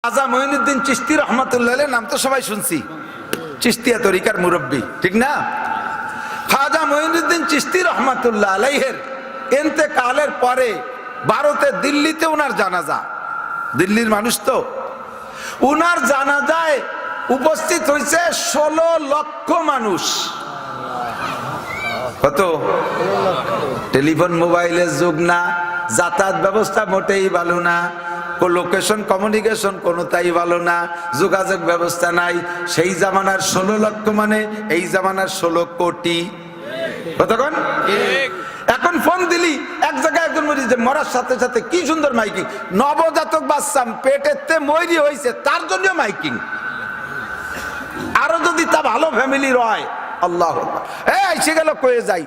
খাজা মঈনুদ্দিন চিশতি রহমাতুল্লাহ আলাইহির নাম তো সবাই শুনছি, চিশতিয়া তরিকার মুরব্বী, ঠিক না? খাজা মঈনুদ্দিন চিশতি রহমাতুল্লাহ আলাইহির ইন্তেকালের পরে ভারতে দিল্লিতে ওনার জানাজা, দিল্লির মানুষ তো, ওনার জানাজায় উপস্থিত হয়েছে 16 লক্ষ মানুষ। কত? টেলিফোন মোবাইলের যুগ না, যাতায়াত ব্যবস্থা মোটেই ভালো না, লোকেশন কমিউনিকেশন কোনোটাই ভালো না, যোগাযোগ ব্যবস্থা নাই। সেই জামানার 16 লক্ষ মানে এই জামানার 16 কোটি। কতক্ষণ? এখন ফোন দিলি এক জায়গায় একজন মরিছে, মরার সাথে সাথে কি সুন্দর মাইকিং, নবজাতক বাচ্চা পেটেতে মরি হয়েছে তার জন্য মাইকিং। আরো যদি তা ভালো ফ্যামিলির হয়, আল্লাহ এসে গেল কয়ে যাই।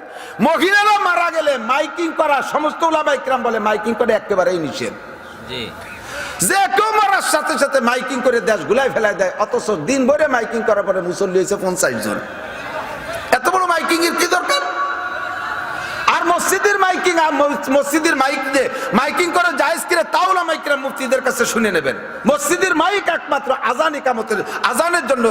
মহিলারা মারা গেলে মাইকিং করা, সমস্ত উলামা ইকরাম বলে মাইকিং করে একেবারেই নিষেধ। যে কেউ মারার সাথে সাথে মাইকিং করে দেশ গুলাই ফেলাই দেয়, অথচ দিন ভরে মাইকিং করার পরে মুসল্লি হয়েছে 50 জন। এত বড় মাইকিং এর কি দরকার? আর মসজিদের মাইকিং, আর মসজিদের মাইক দিয়ে মাইকিং করে জায়েজ কিরে তা উলামা ইকরাম মুফতিদের কাছে শুনে নেবেন। মসজিদের মাইক একমাত্র আজান ইকামতের, আজানের জন্য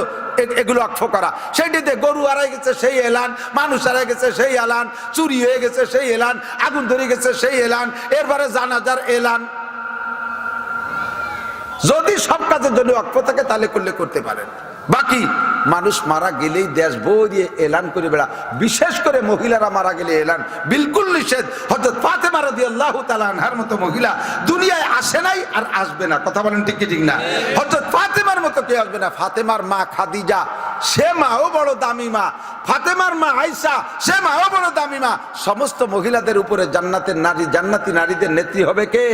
এগুলো অক্ষ করা। সেইটিতে গরু হারাই গেছে সেই এলান, মানুষ হারাই গেছে সেই এলান, চুরি হয়ে গেছে সেই এলান, আগুন ধরে গেছে সেই এলান, এরপরে জানাজার এলান। যদি সব কাজের জন্য অক্ষ থাকে তাহলে করলে করতে পারেন। বাকি মানুষ মারা গেলেই দেশ ভরিয়ে এলান করে বেড়া, বিশেষ করে মহিলারা মারা গেলে এলান বিলকুল নিষেধ। হযরত ফাতেমা রাদিয়াল্লাহু তাআলা আনহার মতো মহিলা দুনিয়ায় আসে নাই আর আসবে না। কথা বলেন ঠিক কি ঠিক না? হযরত ফাতেমার মতো কেউ আসবে না। ফাতেমার মা খাদিজা, সে মাও বড় দামি মা। ফাতেমার মা আয়েশা, সে মাও বড় দামি মা। সমস্ত মহিলাদের উপরে জান্নাতের নারী, জান্নাতি নারীদের নেত্রী হবে কে?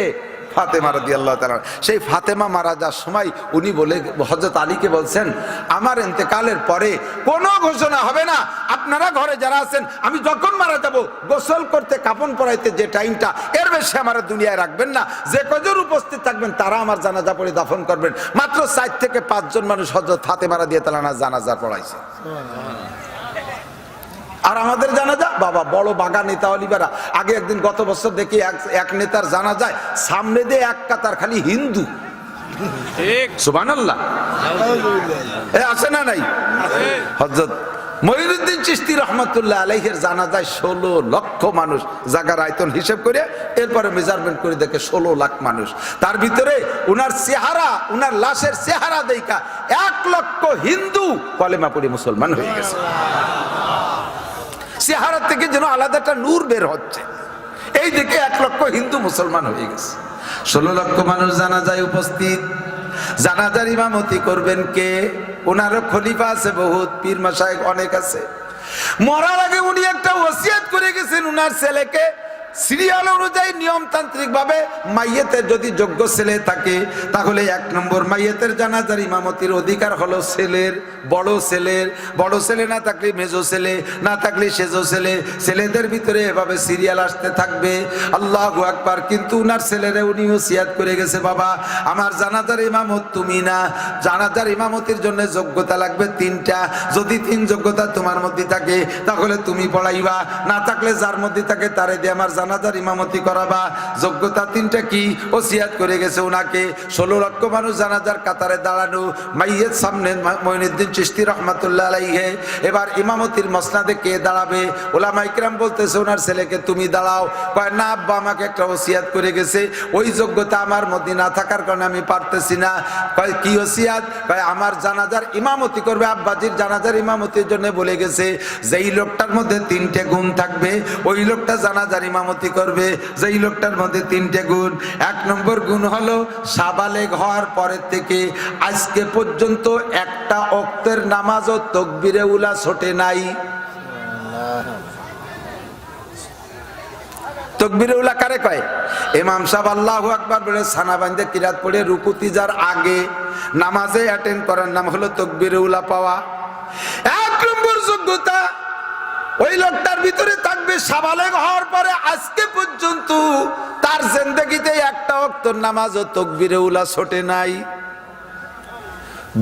ফাতেমা রাদিয়াল্লাহু তাআলা। সেই ফাতেমা মারা যাওয়ার সময় উনি বলে, হযরত আলীকে বলছেন, আমার ইন্তেকালের পরে কোনো ঘোষণা হবে না, আপনারা ঘরে যারা আছেন আমি যখন মারা যাব গোসল করতে, কাফন পরাইতে যে টাইমটা, এর বেশি আমার দুনিয়ায় রাখবেন না। যে কজন উপস্থিত থাকবেন তারা আমার জানাজা পড়ে দাফন করবেন। মাত্র 4 থেকে 5 জন মানুষ হযরত ফাতেমা রাদিয়াল্লাহু তাআলার জানাজা পড়াইছে। আর আমাদের জানাজা বাবা বড় বাগা নেতা অলিবারা। আগে একদিন গত বছর দেখি এক নেতার জানাজায় সামনে দিয়ে এক কাতার খালি হিন্দু। সুবহানাল্লাহ, আছে না নাই? হযরত মঈনুদ্দিন চিশতি রহমাতুল্লাহ আলাইহির জানাজায় 16 লক্ষ মানুষ, জায়গার আয়তন হিসেব করে এরপরে মেজারমেন্ট করে দেখে 16 লাখ মানুষ। তার ভিতরে উনার চেহারা, উনার লাশের চেহারা দেখা 1 লক্ষ হিন্দু কলেমা পড়ে মুসলমান হয়ে গেছে। চেহারা থেকে যেন আলাদা একটা নূর বের হচ্ছে, এই দেখে 1 লক্ষ হিন্দু মুসলমান হয়ে গেছে। 16 লক্ষ মানুষ জানাজায় উপস্থিত। জানাজার ইমামতি করবেন কে? ওনারও খলিফা আছে বহুত, পীর মাশায়েখ অনেক আছে। মরার আগে উনি একটা ওসিয়ত করে গেছেন উনার ছেলেকে, সিরিয়াল অনুযায়ী নিয়মতান্ত্রিক ভাবে মাইয়েতের যদি যোগ্য ছেলে থাকে তাহলে 1 নম্বর মাইয়েতের জানাজার ইমামতির অধিকার হলো ছেলের, বড় ছেলের। বড় ছেলে না থাকলে মেজো ছেলে, না থাকলে সেজো ছেলে। ছেলেদের ভিতরে এভাবে সিরিয়াল আসতে থাকবে। আল্লাহু আকবার। কিন্তু উনার ছেলেরে উনি ওসিয়াত করে গেছে, বাবা আমার জানাজার ইমামত তুমি না, জানাজার ইমামতির জন্য যোগ্যতা লাগবে 3টা। যদি 3 যোগ্যতা তোমার মধ্যে থাকে তাহলে তুমি পড়াইবা, না থাকলে যার মধ্যে থাকে তারে দিয়ে আমার জানাজার ইমামতি করাবা। যোগ্যতা 3টা কি? ওসিয়াত করে গেছে উনাকে। 16 লক্ষ মানুষ জানাজার কাতারে দাঁড়ানো, মাইয়ের সামনে মঈনুদ্দিন চিশতি রহমাতুল্লাহ আলাইহি। এবার ইমামতির মসনাদে কে দাঁড়াবে? উলামা ইকরাম বলতেছে ওনার ছেলেকে তুমি দাঁড়াও। কয় না আব্বা আমাকে একটা ওসিয়াত করে গেছে, ওই যোগ্যতা আমার মধ্যে না থাকার কারণে আমি পারতেছি না। কয় কি ওসিয়াত? কয় আমার জানাজার ইমামতি করবে, আব্বাজির জানাজার ইমামতির জন্য বলে গেছে যেই লোকটার মধ্যে 3টে গুণ থাকবে ওই লোকটা জানাজার ইমামতি করবে। যেই লোকটার মধ্যে 3টে গুণ, 1 নম্বর গুণ হলো সাবালেগ হওয়ার পরের থেকে আজকে পর্যন্ত একটা ওয়াক্তের নামাজও তাকবীরে উলা ছোটে নাই। তাকবীরে উলা কারে কয়? ইমাম সাহেব আল্লাহু আকবার বলে সানা বাঁধে কিরাত পড়ে রুকুতি যার আগে নামাজে অ্যাটেন্ড করার নাম হলো তাকবীরে উলা পাওয়া। 1 নম্বর যোগ্যতা ওই লোকটার ভিতরে থাকবে সাবালেগ হওয়ার পরে আজকে পর্যন্ত তার জিন্দেগিতে একটা ওয়াক্তের নামাজও তাকবীরে উলা ছোটে নাই।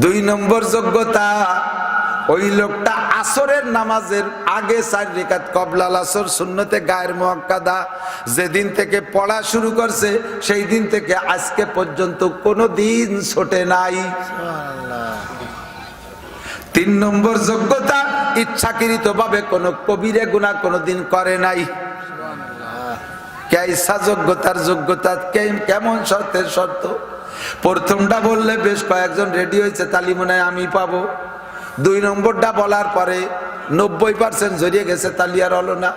2 নম্বর যোগ্যতা ওই লোকটা আসরের নামাজের আগে 4 রাকাত কবলাল আসর সুন্নতে গায়ের মুআক্কাদা যেদিন থেকে পড়া শুরু করছে সেই দিন থেকে আজকে পর্যন্ত কোনো দিন ছোটে নাই। 3 নম্বর যোগ্যতা, ইচ্ছাকৃত ভাবে কোনো কবিরে গুনাহ কোনোদিন করে নাই। কেসা যোগ্যতার যোগ্যতা, কেমন শর্তের শর্ত? প্রথমটা বললে বেশ কয়েকজন রেডি হয়েছে, তালি মনে হয় আমি পাবো। 2 নম্বরটা বলার পরে 90% জড়িয়ে গেছে, তালি আর হলো না।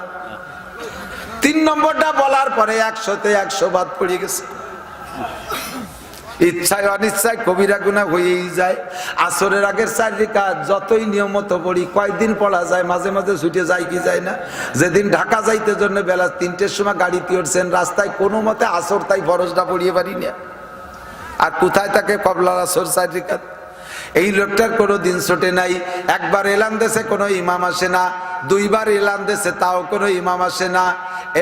3 নম্বরটা বলার পরে 100-তে 100 বাদ পড়ে গেছে। ইচ্ছায় অনিচ্ছায় কবিরা গুনাহ হয়েই যায়। আসরের আগের 4 রাকাত যতই নিয়মত পড়ি, কয়েকদিন পড়া যায়, মাঝে মাঝে ছুটে যায় কি যায় না। যেদিন ঢাকা যাইতে জন্য বেলা 3টের সময় গাড়িতে উঠছেন, রাস্তায় কোনো মতে আসর তাই ফরজটা পড়িয়ে পারি না। আর কোথায় থাকে কবলাল আসর 4 রাকাত? এই লোকটার কোনো দিন ছোটে নাই। একবার এলান দেশে কোনো ইমাম আসে না, 2বার এলান দেশে তাও কোনো ইমাম আসে না।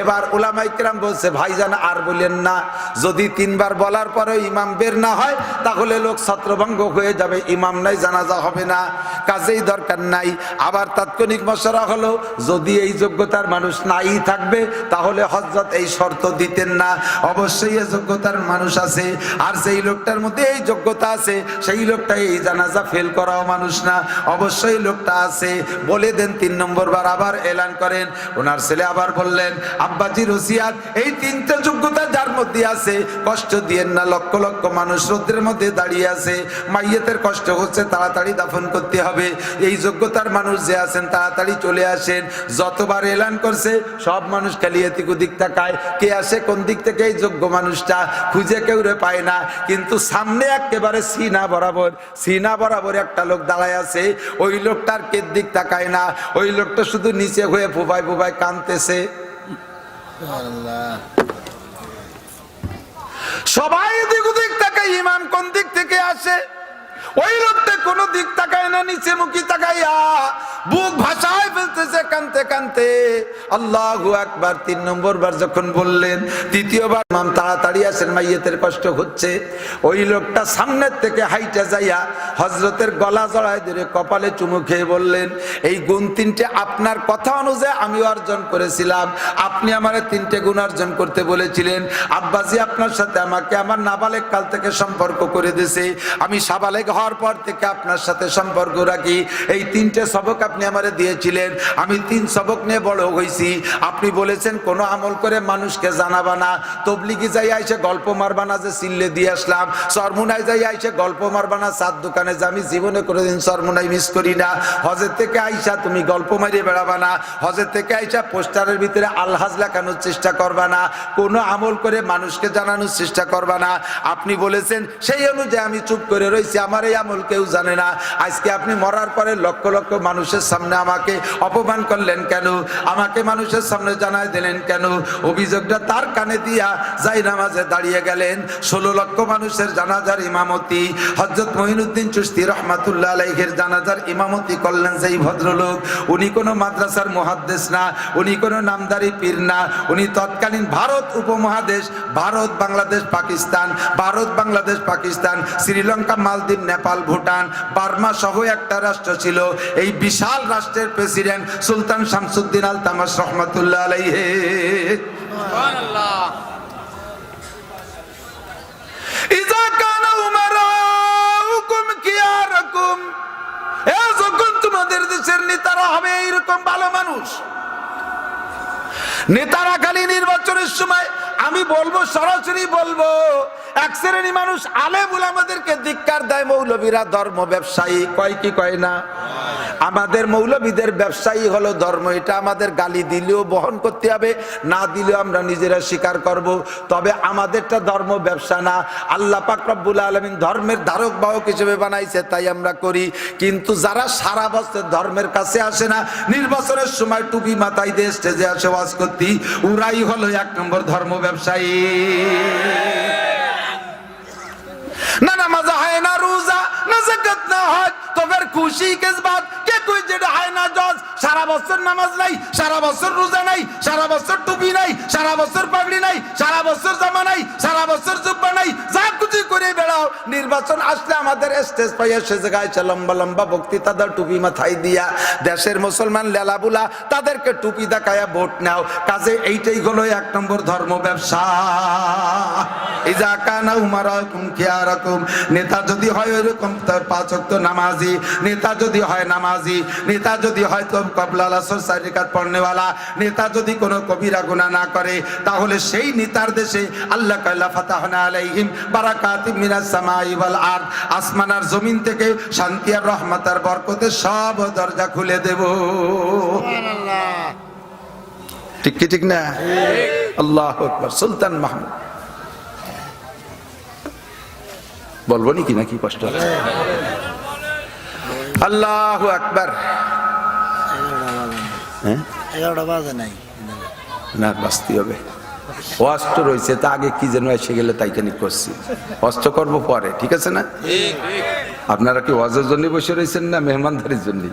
এবার উলামায়ে কেরাম বলছে ভাইজান আর বলেন না, যদি 3বার বলার পরেও ইমাম বের না হয় তাহলে লোক ছত্রভঙ্গ হয়ে যাবে, ইমাম নাই, জানাজা হবে না, কাজেই দরকার নাই। আবার তাৎক্ষণিক মশওয়ারা হলো যদি এই যোগ্যতার মানুষ নাই থাকবে তাহলে হযরত এই শর্ত দিতেন না। অবশ্যই এই যোগ্যতার মানুষ আছে, আর যেই লোকটার মধ্যে এই যোগ্যতা আছে সেই লোকটা এই জানাজা ফেল করাও মানুষ না, অবশ্যই লোকটা আছে। বলে দেন 3 নম্বর বার আবার এলান করেন। ওনার ছেলে আবার বললেন আব্বাজির ওসিয়াত, এই 3টে যোগ্যতা যার মধ্যে আছে কষ্ট দিয়েন না। লক্ষ লক্ষ মানুষ রোদের মধ্যে দাঁড়িয়ে আছে, মাইয়েতের কষ্ট হচ্ছে, তাড়াতাড়ি দাফন করতে হবে। এই যোগ্যতার মানুষ যে আছেন তাড়াতাড়ি চলে আসেন। যতবার এলান করছে সব মানুষ খালি এদিক ওদিক তাকায়, কে আসে কোন দিক থেকে, এই যোগ্য মানুষটা খুঁজে কেউ রে পায় না। কিন্তু সামনে একেবারে সিনা বরাবর একটা লোক দাঁড়ায় আছে, ওই লোকটার কে দিক তাকায় না, ওই লোকটা শুধু নিচে হয়ে ফুফায় ফুফায় কাঁদতেছে। সবাই দিক ওদিক তাকায়, ইমাম কোন দিক থেকে আসে, ওই লোকটা কোন দিক তাকায় না, নিচে মুখী তাকাইয়া বুক ভাষায় ফেলতেছে কানতে কানতে। আল্লাহু আকবার। 3 নম্বর বার যখন বললেন, 3য়-বার ইমাম তাড়াতাড়ি আসেন, মাইয়েতের কষ্ট হচ্ছে, ওই লোকটা সামনের থেকে হাইটা যাইয়া হযরতের গলা জড়ায় ধরে কপালে চুমু খেয়ে বললেন, এই গুণ 3টে আপনার কথা অনুযায়ী আমি অর্জন করেছিলাম, আপনি আমারে 3টে গুণ অর্জন করতে বলেছিলেন। আব্বাজি আপনার সাথে আমাকে আমার নাবালেগ কাল থেকে সম্পর্ক করে দিয়েছে, আমি সাবালেগ হওয়ার পর থেকে আপনার সাথে সম্পর্ক রাখি। এই 3টে সবক আপনি আমারে দিয়েছিলেন, আমি 3 সবক নিয়ে বড় হয়েছি। আপনি বলেছেন কোনো আমল করে মানুষকে জানাবা না, তবলিগি যাই আইসে গল্প মারবা না যে সিল্লে দিয়ে আসলাম, সরমুনায় যাই আইসে গল্প মারবা না, চার দোকানে যে আমি জীবনে কোনোদিন সরমুনাই মিস করি না। হজের থেকে আইসা তুমি গল্প মারিয়ে বেড়াবা না, হজের থেকে আইসা পোস্টারের ভিতরে আলহাজ লেখানোর চেষ্টা করবা না, কোনো আমল করে মানুষকে জানানোর চেষ্টা করবা না। আপনি বলেছেন, সেই অনুযায়ী আমি চুপ করে রয়েছি, আমার এই আমল কেউ জানে না। আজকে আপনি মরার পরে লক্ষ লক্ষ মানুষের সামনে আমাকে অপমান করলেন কেন, আমাকে মানুষের সামনে জানাই দিলেন কেন? অভিযোগটা তার কানে দিয়া যাই নামাজে দাঁড়িয়ে গেলেন। 16 লক্ষ মানুষের জানাজার ইমামতি হযরত মঈনুদ্দিন চিশতি রাহমাতুল্লাহ আলাইহির জানাজার ইমামতি করলেন যেই ভদ্রলোক, উনি কোনো মাদ্রাসার মুহাদ্দিস না, উনি কোনো নামদারি পীর না, উনি তৎকালীন ভারত উপমহাদেশ, ভারত বাংলাদেশ পাকিস্তান, ভারত বাংলাদেশ পাকিস্তান, শ্রীলঙ্কা, মালদ্বীপ, নেপাল, ভুটান, বার্মা সহ একটা রাষ্ট্র ছিল। এই বিশাল রাষ্ট্রের প্রেসিডেন্ট সুলতান শামসুদ্দিন আল তামাশ রহমাতুল্লাহ আলাইহি। সুবহানাল্লাহ। ইজা কানা উমারাউকুম কিয়ারাকুম, যখন তোমাদের দেশের নেতারা হবে এইরকম ভালো মানুষ, নেতারা খালি নির্বাচনের সময় আমি বলবো, সরাসরি বলবো, এক শ্রেণী মানুষ আলেম উলামাদেরকে ধিক্কার দেয়, মৌলবীরা ধর্ম ব্যবসায়ী, কয় কি কয় না? আমাদের মৌলবীদের ব্যবসায়ী হলো ধর্ম, এটা আমাদের গালি দিলেও বহন করতে হবে, না দিলেও আমরা নিজেরা স্বীকার করব। তবে আমাদেরটা ধর্ম ব্যবসা না, আল্লাহ পাক রব্বুল আলামিন ধর্মের ধারক বাহক হিসেবে বানাইছে, তাই আমরা করি। কিন্তু যারা সারা বছর ধর্মের কাছে আসে না, নির্বাচনের সময় টুপি মাথায় দিয়ে স্টেজে আসে ওয়াজ করতে, ওরাই হলো 1 নম্বর ধর্ম ব্যবসায়ী। না নামাজ হয় না, রোজা না, যাকাত না, হজ, তো ফির খুশি কিস বাত কে? कोई जेड़ा है ना जज সারা বছর নামাজ নাই, সারা বছর রোজা নাই, সারা বছর টুপি নাই, সারা বছর পাগড়ি নাই, সারা বছর জামা নাই, সারা বছর জুব্বা নাই, যা কিছু করে বেড়াও, নির্বাচন আসলে আমাদের স্টেজ পাইয়া সে জায়গায় লম্বা লম্বা বক্তৃতা দাও টুপি মাথায় দিয়া, দেশের মুসলমান লেলাবুলা তাদেরকে টুপি দেখায়া ভোট নাও। কাজে এইটাই হলো 1 নম্বর ধর্ম ব্যবসা। ইজা কানা উমারাকুম খিয়ারাকুম, নেতা যদি হয় ওইরকম 5 ওয়াক্ত নামাজি, নেতা যদি হয় নামাজি, নেতা যদি হয় তো কবলা আসর 4 রাকাত পড়নেওয়ালা, নেতা যদি কোনো কবিরা গুনাহ না করে, তাহলে সেই নেতার দেশে আল্লাহ কাল্লা ফাতাহনা আলাইহিম বারাকাতিম মিনাস সামাই ওয়াল আরদ, আসমান আর জমিন থেকে শান্তি আর রহমত আর বরকতের সব দরজা খুলে দেব। সুবহানাল্লাহ, ঠিক কি ঠিক না? আল্লাহু আকবার। সুলতান মাহমুদ বলবো নাকি নাকি কষ্ট হচ্ছে? আল্লাহু আকবার। 11টা বাজে নাই না, বাঁচতে হবে। অস্ত্র রয়েছে, তা আগে কি যেন এসে গেলে তাই কেন করছি, অস্ত্র করবো পরে, ঠিক আছে না? আপনারা কি ওয়াজের জন্য বসে রয়েছেন না মেহমানদারির জন্য?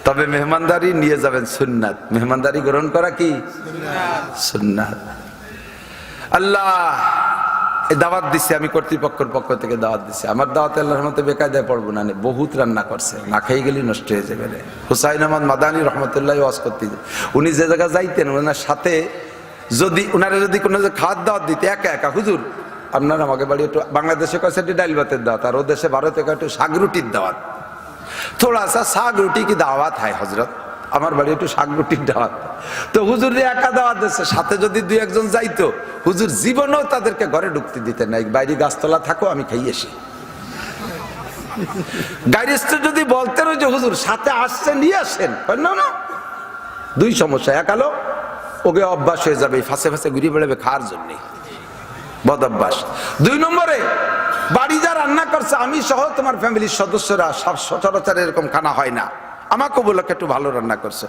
তবে মেহমানদারি নিয়ে যাবেন সুন্নাত, মেহমানদারি গ্রহণ করা কি সুন্নাত। আল্লাহ এই দাওয়াত দিচ্ছে, আমি কর্তৃপক্ষের পক্ষ থেকে দাওয়াত দিচ্ছি। আমার দাওয়াত আল্লাহর রহমতে বেকায়দায় পড়বো না, বহুত রান্না করছে, না খেয়ে গেলে নষ্ট হয়ে যাবে। হুসাইন আহমদ মাদানী রহমতুল্লাহ ওয়াজ করতে, উনি যে জায়গায় যাইতেন ওনার সাথে যদি ওনারা যদি কোনো খাওয়ার দাওয়াত দিতে একা একা, হুজুর আপনার আমাকে বাড়ি একটু, বাংলাদেশে কয়েছে ডাইল ভাতের দাওয়াত, আর ও দেশে ভারতে একটু শাক রুটির দাওয়াত, থোড়া সা শাক রুটি কি দাওয়াত হয় হজরত, আমার বাড়ি একটু শাক রুটির দাওয়াত। তো হুজুর একা দাওয়াত দিচ্ছে, সাথে যদি 2-1 যাইতো, হুজুর জীবনেও তাদেরকে ঘরে ঢুকতে দিতেন না, বাইরে গাছতলা থাকো আমি খাই আসি। গাড়িতে যদি বলতেন যে হুজুর সাথে আসছে নিয়ে আসেন, না না, 2 সমস্যা, এক আলো ওকে অভ্যাস হয়ে যাবে, ফাঁসে ফাঁসে ঘুরিয়ে বেড়াবে খাওয়ার জন্যে, বদ অভ্যাস। 2 নম্বরে বাড়ি যা রান্না করছে আমি সহ তোমার ফ্যামিলির সদস্যরা সব সচরাচর এরকম খানা হয় না, আমাকে বললো একটু ভালো রান্না করছে।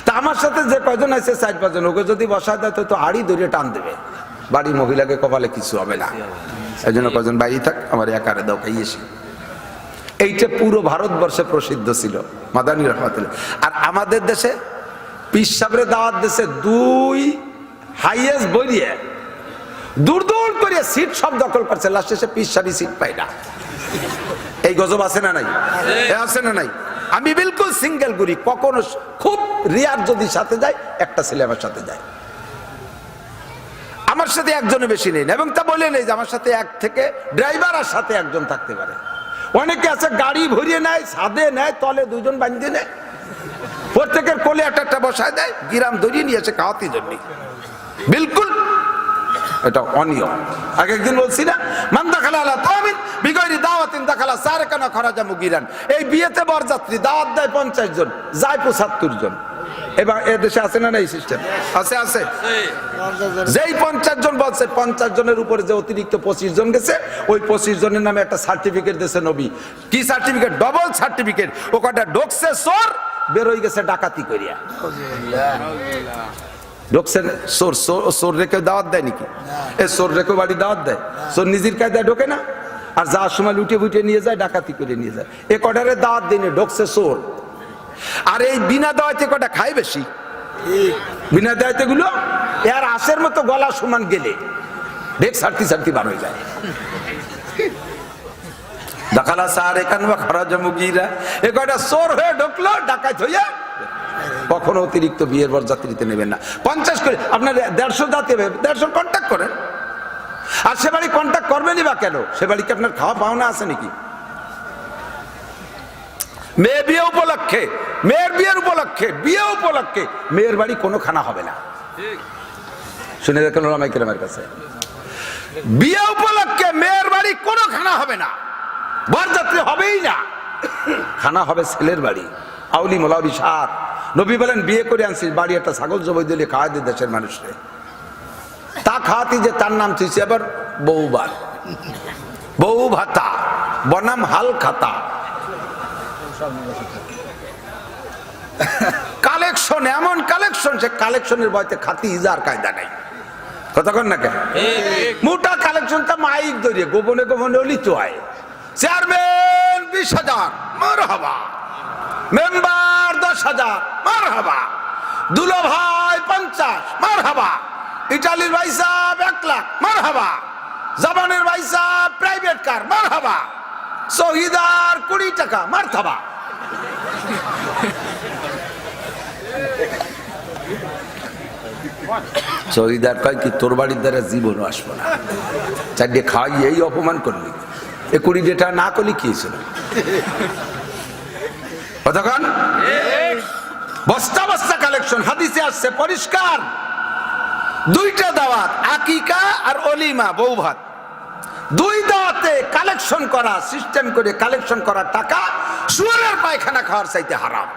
তা আমার সাথে যে কয়জন আছে 4-5 জন, ওকে যদি বসায় দেয় তো আড়ি ধরে টান দেবে, বাড়ির মহিলাকে কপালে কিছু হবে না। এই জন্য কয়জন বাইরে থাক, আমার একারে দাও খাইয়েছি। এইটা পুরো ভারতবর্ষে প্রসিদ্ধ ছিল মাদানী রহমাতুল্লাহ। আর আমাদের দেশে পীর সাহেবের দাওয়াত দেশে 2 হাইয়েস্ট বইয়ে দূর দূর করে সিট সব দখল করছে, লাস্টে সে পীর সাহেব সিট পায় না। এই গজব আছে না নাই? আছে না নাই? আমি বিলকুল সিঙ্গেল ঘুরি, কখনো খুব রিয়ার যদি সাথে যায়, একটা ছেলে আমার সাথে যায়, আমার সাথে একজনের বেশি নেই, এবং তা বলে নেই যে আমার সাথে 1 থেকে ড্রাইভার আর সাথে 1 জন থাকতে পারে। অনেকে আছে গাড়ি ভরিয়ে নেয়, ছাদে নেয়, তলে 2 জন বাঁধিয়ে নেয়, প্রত্যেকের কোলে একটা বসায় দেয়, গিরাম ধরিয়ে নিয়েছে খাওয়াতে জন্য, বিলকুল এটা অনিয়ম। আগে একদিন বলছি না, মান দাখালা আলা তামিন বিগয়রি দাওয়াতিন দাখালা সারকানা খরাজা মুগিরান। এই বিয়েতে বরযাত্রী দাওয়াত দেয় 50 জন, যায় 75 জন। এবার এ দেশে আছে না এই সিস্টেম? আছে আছে। যেই 50 জন বলছে, 50 জনের উপরে যে অতিরিক্ত 25 জন গেছে, ওই 25 জনের নামে একটা সার্টিফিকেট দিয়েছে নবী। কি সার্টিফিকেট? Double certificate. ও কটা ঢোকছে চোর, বের হয়ে গেছে ডাকাতি করিয়া। ঢোকছে চোর, চোর রেখে দাওয়াত দেয় নাকি? এ চোর রেখে বাড়ি দাওয়াত দেয়? চোর নিজের কায়দায় ঢোকে না, আর যাওয়ার সময় লুটিয়ে ফুটিয়ে নিয়ে যায়, ডাকাতি করে নিয়ে যায়। এ কটারে দাওয়াত দিনে ঢোকছে চোর। আর এই বিনা দাওয়াতে কটা খায় বেশি, বিনা দাওয়াতে গুলো এর আশের মতো গলা সমান গেলে দেখ সারতি সারতি বার হয়ে যায়। দাখালা সারে কানবা খরাজা মুগিরা, এ কটা চোর হয়ে ঢুকলো, ডাকাত হইয়া। কখনো অতিরিক্ত বিয়ের বরযাত্রীতে নেবেন না। 50 করে আপনার 150 যাতে 150 কন্ট্যাক্ট করেন, আর সে বাড়ি কন্ট্যাক্ট করবেনই বা কেন? সে বাড়িকে আপনার খাওয়া পাওনা আছে নাকি? মেয়ে বিয়ে উপলক্ষে, মেয়ের বিয়ের উপলক্ষে, বিয়ে উপলক্ষে মেয়ের বাড়ি কোনো খানা হবে না। শুনে দেখেন ওলামায়ে কেরামের কাছে, বিয়ে উপলক্ষে মেয়ের বাড়ি কোনো খানা হবে না, বরযাত্রী হবেই না। খানা হবে ছেলের বাড়ি, আউলি মোলাউলি সাত। নবী বলেন, বিয়ে করে আনছিস, বাড়ি একটা ছাগল জবাই দিলে খাওয়া দিয়ে দেশের মানুষকে, তা খাওয়াতি যে তার নাম তুইছে আবার বউবার, বউ ভাতা বনাম হাল খাতা। কালেকশন, এমন কালেকশন, সে কালেকশনের বয়তে খাতি ইজার কায়দা নাই। কতক্ষণ না কেন মোটা কালেকশনটা মাইক ধরিয়ে গোপনে গোপনে লিতে হয়। চেয়ারম্যান 20,000 মারহাবা, মেম্বার 10,000 মারহাবা, দুলো ভাই 50 মারহাবা, ইটালির ভাই সাহেব 1 লাখ মারহাবা, জাপানের ভাই সাহেব প্রাইভেট কার মারহাবা, শহীদার 20 টাকা মারহাবা। শহীদার কয় কি তোর বাড়ির দ্বারা জীবনও আসবো না, চারটে খাওয়াই এই অপমান করলি, 20 টাকা না করলি কি ছিল কতক্ষণ? বস্তা বস্তা কালেকশন। হাদিসে আসছে পরিষ্কার, 2টা দাওয়াত, আকিকা আর অলিমা, বউ ভাত, 2 দাওয়াতে কালেকশন করা, সিস্টেম করে কালেকশন করা টাকা শুয়োরের পায়খানা খাওয়ার চাইতে হারাম,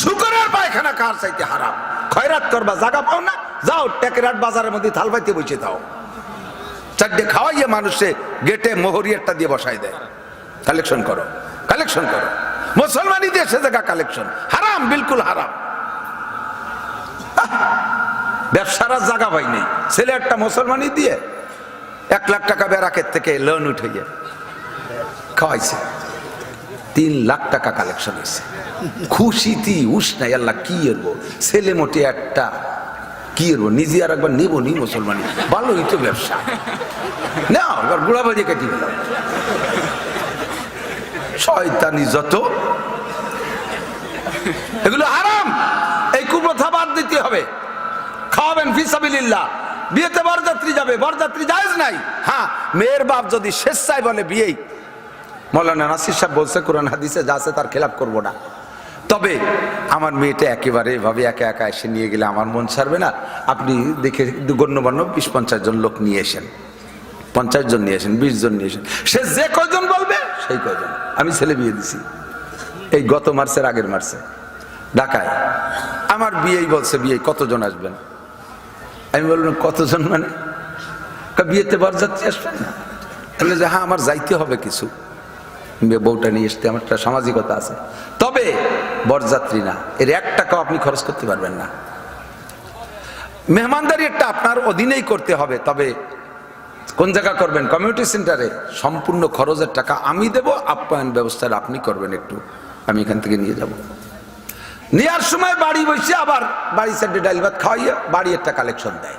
শুকরের পায়খানা খাওয়ার চাইতে হারাম। খয়রাত করবা, জায়গা পাও না, যাও টেকেরাট বাজারের মধ্যে থাল পাইতে বসে দাও, চারটে খাওয়াইয়ে মানুষে গেটে মোহরিয়ারটা দিয়ে বসাই দেয়। কালেকশন করো, কালেকশন করো। মুসলমানি দেশে জায়গা কালেকশন হারাম, বিলকুল হারাম। ব্যবসার জায়গা পাই নেই, ছেলে একটা মুসলমানি দিয়ে 1 লাখ টাকা ব্যারাকের থেকে লোন উঠে গিয়ে খাওয়াইছে, 3 লাখ টাকা কালেকশন হয়েছে। খুশিতি উষ্ণাই আল্লাহ কি এরবো, ছেলে মোটে একটা কি এরবো, নিজে আর একবার নেবো নি মুসলমানি, ভালোই তো ব্যবসা না, এবার গুড়া বাজে কেটে গেল। শয়তানি যত, এগুলো হারাম, এই কুপ্রথা বাদ দিতে হবে। খাওয়াবেন ফিসাবিলিল্লাহ, বিয়েতে বরযাত্রী যাবে, বরযাত্রী জায়েজ নাই। হ্যাঁ, মেয়ের বাপ যদি স্বেচ্ছায় বলে বিয়েই, মৌলানা নাসির সাহেব বলছে কোরআন হাদিসে যা আছে তার খেলাপ করব না, তবে আমার মেয়েটা একেবারে এভাবে একা একা এসে নিয়ে গেলে আমার মন ছাড়বে না, আপনি দেখে গণ্যমান্য 20-50 জন লোক নিয়ে এসেন, 50 জন নিয়ে আসেন, 20 জন নিয়ে আসেন, সে যে কয়জন বলবে সেই কয়জন। আমি ছেলে বিয়ে দিছি এই গত মার্চের আগের মার্চে ঢাকায়, আমার বিয়েই বলছে বিয়ে কতজন আসবেন, আমি বললাম কতজন মানে, বিয়েতে বরযাত্রী আসবেন না, তাহলে যে হ্যাঁ আমার যাইতে হবে কিছু, বউটা নিয়ে আসতে আমার একটা সামাজিকতা আছে, তবে বরযাত্রী না, এর 1 টাকাও আপনি খরচ করতে পারবেন না, মেহমানদারি একটা আপনার অধীনেই করতে হবে, তবে কোন জায়গা করবেন, কমিউনিটি সেন্টারে, সম্পূর্ণ খরচের টাকা আমি দেব, আপ্যায়ন ব্যবস্থার আপনি করবেন, একটু আমি এখান থেকে নিয়ে যাব। নেওয়ার সময় বাড়ি বসে আবার বাড়ি সাইডে ডাল ভাত খাওয়াইয়া বাড়ি একটা কালেকশন দেয়,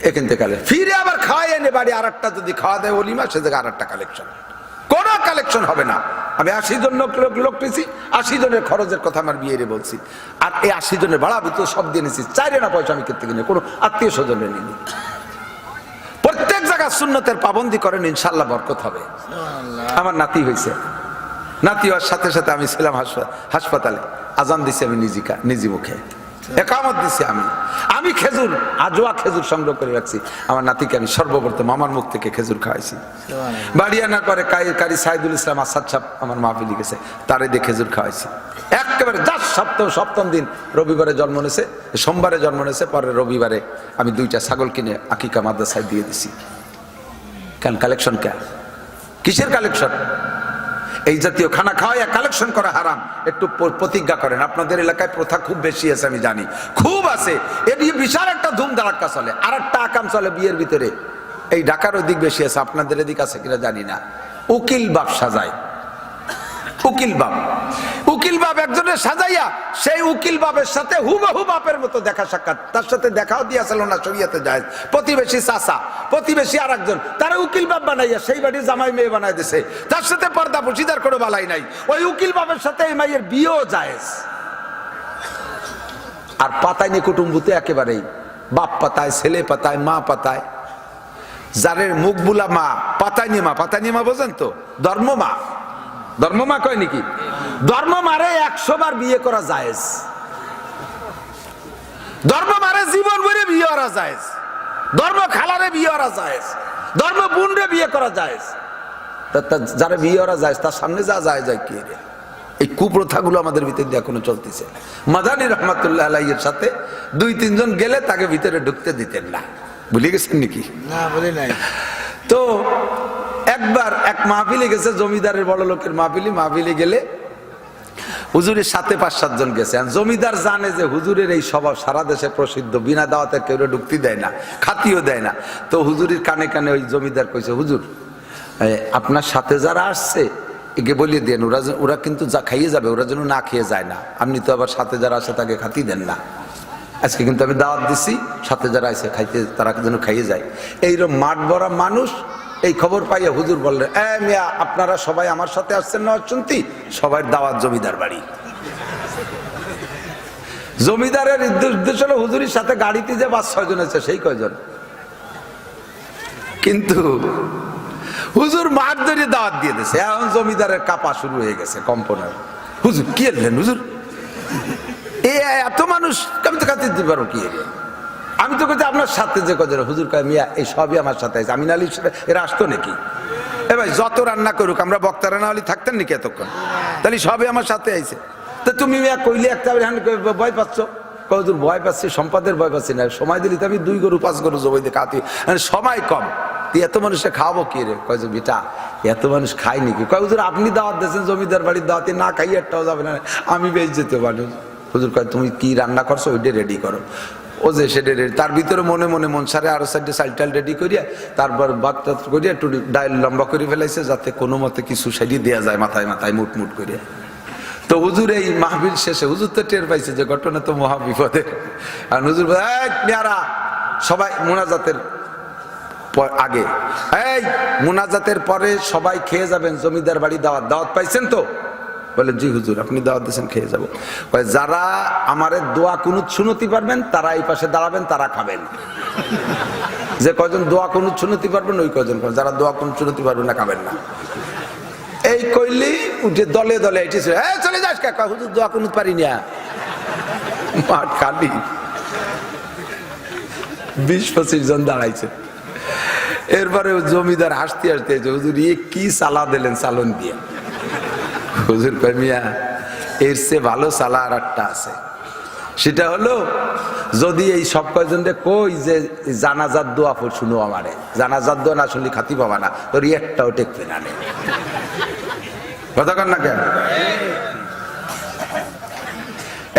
এখান থেকে ফিরে আবার খাওয়াই এনে বাড়ি আর একটা যদি খাওয়া দেয় অলিমা, সে জায়গায় আর একটা কালেকশন, কোনো কালেকশন হবে না। আমি 80 জন লোক পেয়েছি, 80 জনের খরচের কথা আমার বিয়ে বলছি, আর এই 80 জনের ভাড়া আমি তো সব দিয়ে নিয়েছি, চাইরে না পয়সা আমি ক্ষেত্রে কিনে, কোনো আত্মীয় স্বজনের নিয়ে প্রত্যেক জায়গায় সুন্নতের পাবন্দি করেন, ইনশাল্লাহ বরকত হবে। আমার নাতি হয়েছে, নাতি হওয়ার সাথে সাথে আমি ছিলাম হাসপাতালে, আজান দিছি আমি নিজি মুখে, একামত দিছি আমি খেজুর, আজোয়া খেজুর সংগ্রহ করে রাখছি, আমার নাতিকে আমি সর্বপ্রথম আমার মুখ থেকে খেজুর খাওয়াইছি। বাড়ি আনার পরে কারি সাইদুল ইসলাম আসাদ সাহেব আমার মাহফিলে গেছে, তারে দিয়ে খেজুর খাওয়াইছি একেবারে। 10 সপ্তাহ 7ম দিন রবিবারে জন্ম নিয়েছে, সোমবারে জন্ম নিয়েছে, পরে রবিবারে আমি 2টা ছাগল কিনে আকিকা মাদ্রাসায় দিয়ে দিছি। কেন কালেকশন, কেন কিসের কালেকশন? এই জাতীয় খানা খাওয়াইয়া কালেকশন করা হারাম। একটু প্রতিজ্ঞা করেন, আপনাদের এলাকায় প্রথা খুব বেশি আছে আমি জানি, খুব আছে, এ নিয়ে বিশাল একটা ধুম ধারাক্কা চলে, আর একটা আকাম চলে বিয়ের ভিতরে, এই ঢাকার ওদিক বেশি আছে, আপনাদের এদিক আছে কিনা জানি না। উকিল বাপ সাজায়, উকিল বাপ একজনের সাজাইয়া, সেই উকিল বাপের সাথে হুবহু বাপের মতো দেখা সাক্ষাৎ, তার সাথে দেখাও দিয়েছিল না শরীয়তে জায়েজ, প্রতিবেশী চাচা, প্রতিবেশী আর একজন, তারা উকিল বাপ বানাইয়া সেই বাড়ির জামাই মেয়ে বানাই দিছে, তার সাথে পর্দা পশিদার কোনো বালাই নাই, ওই উকিল বাপের সাথে এই মাইয়ের বিয়েও জায়েজ। আর পাতায়নি কুটুম্বুতে একেবারেই, বাপ পাতায়, ছেলে পাতায়, মা পাতায়, যারের মুখ বুলা মা, পাতায়নি মা বোঝেন তো, ধর্মমা কয় নাকি, ধর্ম মারে 100 বার বিয়ে করা জায়েজ, ধর্ম মারে জীবন ভরে বিয়ে করা জায়েজ, ধর্ম খালারে বিয়ে করা জায়েজ, ধর্ম বোনরে বিয়ে করা জায়েজ, যারা বিয়ে করা জায়েজ তার সামনে যা যায় কি রে? এই কুপ্রথাগুলো আমাদের ভিতরে এখনো চলতেছে। মাদানী রহমাতুল্লাহ আলাইহির সাথে 2-3 জন গেলে তাকে ভিতরে ঢুকতে দিতেন না, ভুলে গেছেন নাকি? না, বলি নাই। তো একবার এক মাহফিলে গেছে, জমিদারের বড় লোকের মাহফিলে গেলে হুজুরের সাথে 5-7 জন গেছে। জমিদার জানে যে হুজুরের এই স্বভাব সারা দেশে প্রসিদ্ধ, বিনা দাওয়াতে কেউ ঢুকতে দেয় না, খাতিও দেয় না। তো হুজুরের কানে কানে ওই জমিদার কইছে, হুজুর আপনার সাথে যারা আসছে একে বলিয়ে দেন, ওরা কিন্তু যা খাইয়ে যাবে, ওরা যেন না খেয়ে যায় না। আপনি তো আবার সাথে যারা আসে তাকে খাতি দেন না। আজকে কিন্তু আমি দাওয়াত দিচ্ছি, সাথে যারা আছে খাইতে, তারা যেন খাইয়ে যায়। এইরকম মাঠ ভরা মানুষ এই খবর পাইয়া হুজুর বললেন, মিয়া আপনারা সবাই আমার সাথে আসছেন না শুনতি? সবাই দাওয়াত জমিদার বাড়ি। জমিদারের উদ্দেশ্য হলো হুজুরের সাথে গাড়িতে যে 5-6 জন আছে সেই কয়জন, কিন্তু হুজুর মাঠ ধরে দাওয়াত দিয়ে দিয়েছে। এখন জমিদারের কাপা শুরু হয়ে গেছে, কম্পনের। হুজুর কি এলেন হুজুর, এত মানুষ আমি তো খাতে দিতে পারবো কি? আমি তো বলছি আপনার সাথে যে কজন। হুজুর কয়, মিয়া এই সবই আমার সাথে আছে। আমিন আলী এরা আসতো নাকি? এ ভাই যত রান্না করুক, আমরা বক্তারা না হলে থাকতেন নাকি এতক্ষণ? তাহলে সবই আমার সাথে আইছে। তো তুমি মিয়া কইলে একটা ভয় পাচ্ছ? হুজুর ভয় পাচ্ছি, সম্পাদের ভয় পাচ্ছি না। সময় দিলি তো আমি 2 গরু 5 গরু জবাই দিয়ে খাতি, সময় কম। তুই এত মানুষে খাওয়াবো কি রে? কয় যে বেটা এত মানুষ খাই নাকি? কয় হুজুর আপনি দাওয়াত দিয়েছেন জমিদার বাড়ির দাওয়াতে, না খাই একটাও যাবে না, আমি বেশ যেতে পারি। হুজুর কয় তুমি কি রান্না করছো ওইটা রেডি করো। ও যে সেটা রেডি, তার ভিতরে মনে মনে মন সারে আরো 4টে চাল রেডি করিয়া, তারপর ভাত করিয়া একটু ডাইল লম্বা করে ফেলাইছে, যাতে কোনো মতে কিছু সাইডে দেওয়া যায় মাথায় মাথায় মুট মুট করিয়া। তো হুজুর এই মাহফিল শেষে হুজুর তো টের পাইছে যে ঘটনা তো মহা বিপদের। আর হুজুর মেয়ারা সবাই মোনাজাতের আগে, এই মোনাজাতের পরে সবাই খেয়ে যাবেন, জমিদার বাড়ি দাওয়াত পাইছেন তো? বলে জি হুজুর, আপনি দাওয়াত দিয়েছেন, খেয়ে যাবো। যারা আমারে দোয়া কুনুত শুনতে পারবেন তারা এই পাশে দাঁড়াবেন, তারা খাবেন। যে কয়জন দোয়া কুনুত শুনতে পারবেন ওই কয়জন, যারা দোয়া কুনুত শুনতে পারবেন না খাবেন না। এই কইলি উঠে দলে দলে এসেছে, চলে যাস কাকা, হুজুর দোয়া কুনুত পারি না। মাঠ খালি, 20-25 জন দাঁড়াইছে। এরপরে জমিদার হাসতে হাসতে, হুজুর কি চালা দিলেন চালন দিয়ে। হুজুর কয়, মিয়া এর চেয়ে ভালো চালা আর একটা আছে। সেটা হলো, যদি এই সব কয়জনকে কই যে জানাজার দোয়া শুনো, আমারে জানাজার দোয়া না শুনলে খাতি পাবা না, তোর একটাও টেকবে না। কথা কন না কেন?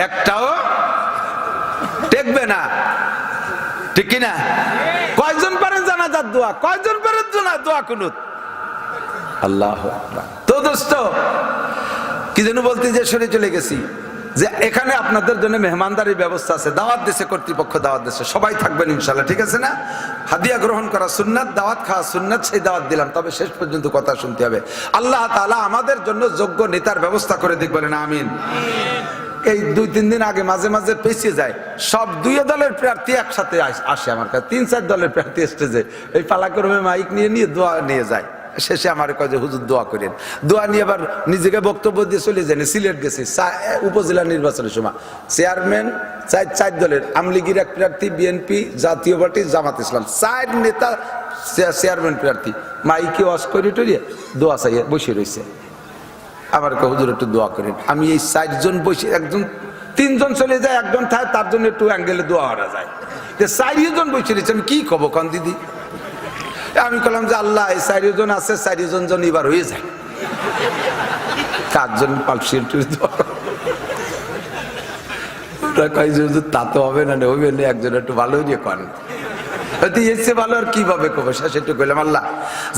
একটাও টেকবে না, ঠিক কিনা? কয়জন পারেন জানাজার দোয়া? কয়জন পারেন দোয়া কুনুত? আল্লাহু আকবার। তো দোস্ত কি যেন বলতে যে সরে চলে গেছি, যে এখানে আপনাদের জন্য মেহমানদারির ব্যবস্থা আছে, দাওয়াত দেশে কর্তৃপক্ষ দাওয়াত দেশে, সবাই থাকবেন ইনশাল্লাহ, ঠিক আছে না? হাদিয়া গ্রহণ করা সুন্নাত, দাওয়াত খাওয়া সুন্নাত, সেই দাওয়াত দিলাম, তবে শেষ পর্যন্ত কথা শুনতে হবে। আল্লাহ তাআলা আমাদের জন্য যোগ্য নেতার ব্যবস্থা করে দিক, বলেন আমিন। এই 2-3 দিন আগে মাঝে মাঝে পেছিয়ে যায়, সব 2 দলের প্রার্থী একসাথে আসে আমার কাছে, 3-4 দলের প্রার্থী স্টেজে এই পালাক্রমে মাইক নিয়ে দোয়া নিয়ে যায়। শেষে আমার কয় যে হুজুর দোয়া করেন। দোয়া নিয়ে আবার নিজেকে বক্তব্য দিয়ে চলে যায়নি। সিলেট গেছি উপজেলা নির্বাচনের সময়, চেয়ারম্যান 4 দলের, আওয়ামী লীগের 1 প্রার্থী, বিএনপি, জাতীয় পার্টি, জামাত ইসলাম, 4 নেতা চেয়ারম্যান প্রার্থী, মাইকে ওয়াজ করে টরিয়ে দোয়া চাইয়ে বসে রয়েছে। আমার কয় হুজুর একটু দোয়া করেন। আমি এই 4 জন বসে, 3 জন চলে যায়, 1 জন থাকে, তার জন্য একটু অ্যাঙ্গেলে দোয়া করা যায়। 4 জন বসে রয়েছে, আমি কি কব কন দিদি? আমি বললাম যে আল্লাহ এই 4 জন আছে, 4 জন এবার হয়ে যায়, 4 জন পালসির তা তো হবে না, হইবে না, একজন একটু ভালো নিয়ে কন, এসে ভালো আর কিভাবে কবে। সেটা কইলাম আল্লাহ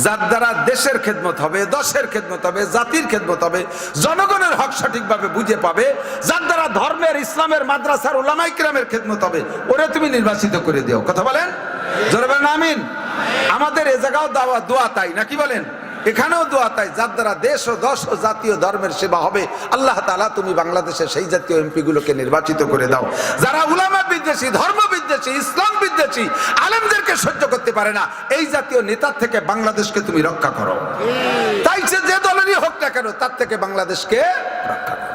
যার দ্বারা দেশের খেদমত হবে, দশের খেদমত হবে, জাতির খেদমত হবে, জনগণের হক সঠিকভাবে বুঝে পাবে, যার দ্বারা ধর্মের, ইসলামের, মাদ্রাসার, উলামায়ে কিরামের খেদমত হবে, ওরে তুমি নির্বাচিত করে দিও। কথা বলেন, জোরে বলেন আমিন। আমাদের এ জায়গাও দোয়া তাই নাকি বলেন? এখানেও দোয়া তাই, যার দ্বারা দেশ ও দশ ও জাতীয় ধর্মের সেবা হবে। আল্লাহ তাআলা তুমি বাংলাদেশের সেই জাতীয় এমপি গুলোকে নির্বাচিত করে দাও যারা উলামা বিদ্বেষী, ধর্ম বিদ্বেষী, ইসলাম বিদ্বেষী, আলেমদেরকে সহ্য করতে পারে না। এই জাতীয় নেতার থেকে বাংলাদেশকে তুমি রক্ষা করো। তাই সে যে দলেরই হোক না কেন, তার থেকে বাংলাদেশকে রক্ষা করো।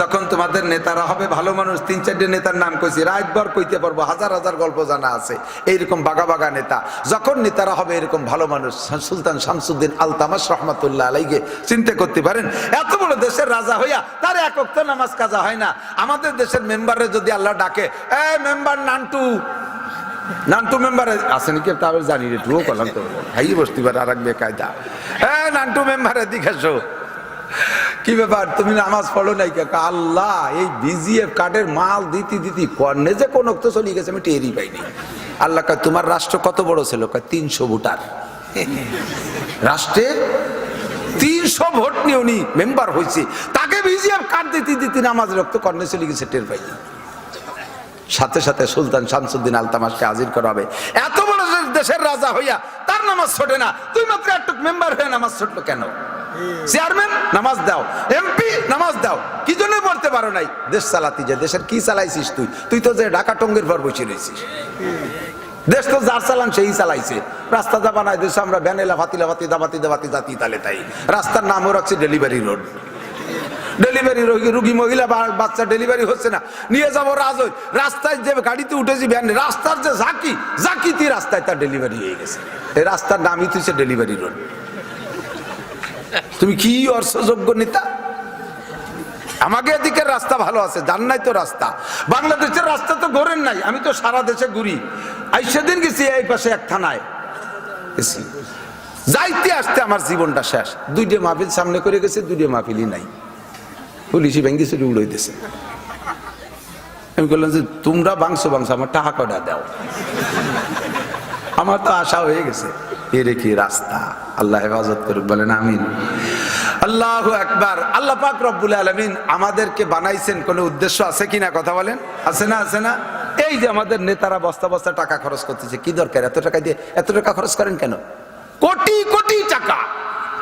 যখন তোমাদের নেতারা হবে ভালো মানুষ, 3-4 নেতার নাম কইছি, রাতভর কইতে পারবো, হাজার হাজার গল্প জানা আছে এইরকম বাগা বাগা নেতা। যখন নেতারা হবে এরকম ভালো মানুষ, সুলতান শামসুদ্দিন আলতামাস রহমাতুল্লাহ আলাইহি চিন্তা করতে পারেন, এত বড় দেশের রাজা হইয়া তার এক ওয়াক্ত নামাজ কাজা হয় না। আমাদের দেশের মেম্বারে যদি আল্লাহ ডাকে, মেম্বার নান্টু মেম্বার আছে নাকি তাহলে জানি রে, তুও করলাম তো হাই বসতে পারে আর এক বেকায়দা, নান্টু মেম্বারের দিকে আসো, কি ব্যাপার তুমি নামাজ পড়ো নাই কে? আল্লাহ এই বিজিএফ কার্ডের মাল দিতি কর্নে যে কোন তো চলে গেছে আমি টেরই পাইনি। আল্লাহ কয় তোমার রাষ্ট্র কত বড় ছিল? কয় 300 ভোটার। রাষ্ট্রে 300 ভোট নিয়ে উনি মেম্বার হয়েছে, তাকে বিজিএফ কার্ড দিতি নামাজ রক্ত কর্নে চলে গেছে টের পাইনি। সাথে সাথে সুলতান শামসুদ্দিন আলতামাশকে হাজির করা হবে। এত বড় দেশের রাজা হইয়া তার নামাজ ছোটে না, তুই মাত্র একটু মেম্বার হয়ে নামাজ ছুটলো কেন? চেয়ারম্যান নামাজ দাও, এমপি নামাজ দাও, কি জন্য পড়তে পারো নাই? দেশ চালাতি যে দেশের কি চালাইছিস তুই তো যে ঢাকা টঙ্গের পর বসে রয়েছিস। দেশ তো যার চালান সেই চালাইছে। রাস্তা যা বানাই দেশ আমরা ভ্যানেলা ফাতিলাবাতি দাবাতি দাবাতি জাতি তালে তাই রাস্তার নামও রাখছি ডেলিভারি রোড। ডেলিভারি রুগী মহিলা বাচ্চা ডেলিভারি হচ্ছে না, নিয়ে যাবো রাজয়। রাস্তায় যে গাড়িতে উঠেছি ভ্যান, রাস্তার যে জাকিতি রাস্তায় তার ডেলিভারি হয়ে গেছে। এই রাস্তার নামই তুই ডেলিভারি রোড। তুমি কি অর্থযোগ্য নেতা? আমাকে এদিকের রাস্তা ভালো আছে, জান নাই তো রাস্তা। বাংলাদেশের রাস্তা তো ঘোরেন নাই, আমি তো সারা দেশে ঘুরি। আই সেদিন গেছি এই পাশে এক থানায় গেছি, যাইতে আসতে আমার জীবনটা শেষ। 2টে মাহফিল সামনে করে গেছে, 2টে মাহফিলই নাই। পুলিশি ভেঙ্গি চুরি উড়াইতেছে। আমি বললাম যে তোমরা বাংশো আমার টাকা কটা দাও। আমার তো আশা হয়ে গেছে, এর কি রাস্তা। আল্লাহ হেফাজত করুক, বলেন আমিন। আল্লাহু আকবার। আল্লাহ পাক রব্বুল আলামিন আমাদেরকে বানাইছেন কোন উদ্দেশ্য আছে কিনা? কথা বলেন, আছে না? আছে না? এই যে আমাদের নেতারা বস্তা বস্তা টাকা খরচ করতেছে, কি দরকার এত টাকা দিয়ে? এত টাকা খরচ করেন কেন? কোটি কোটি টাকা।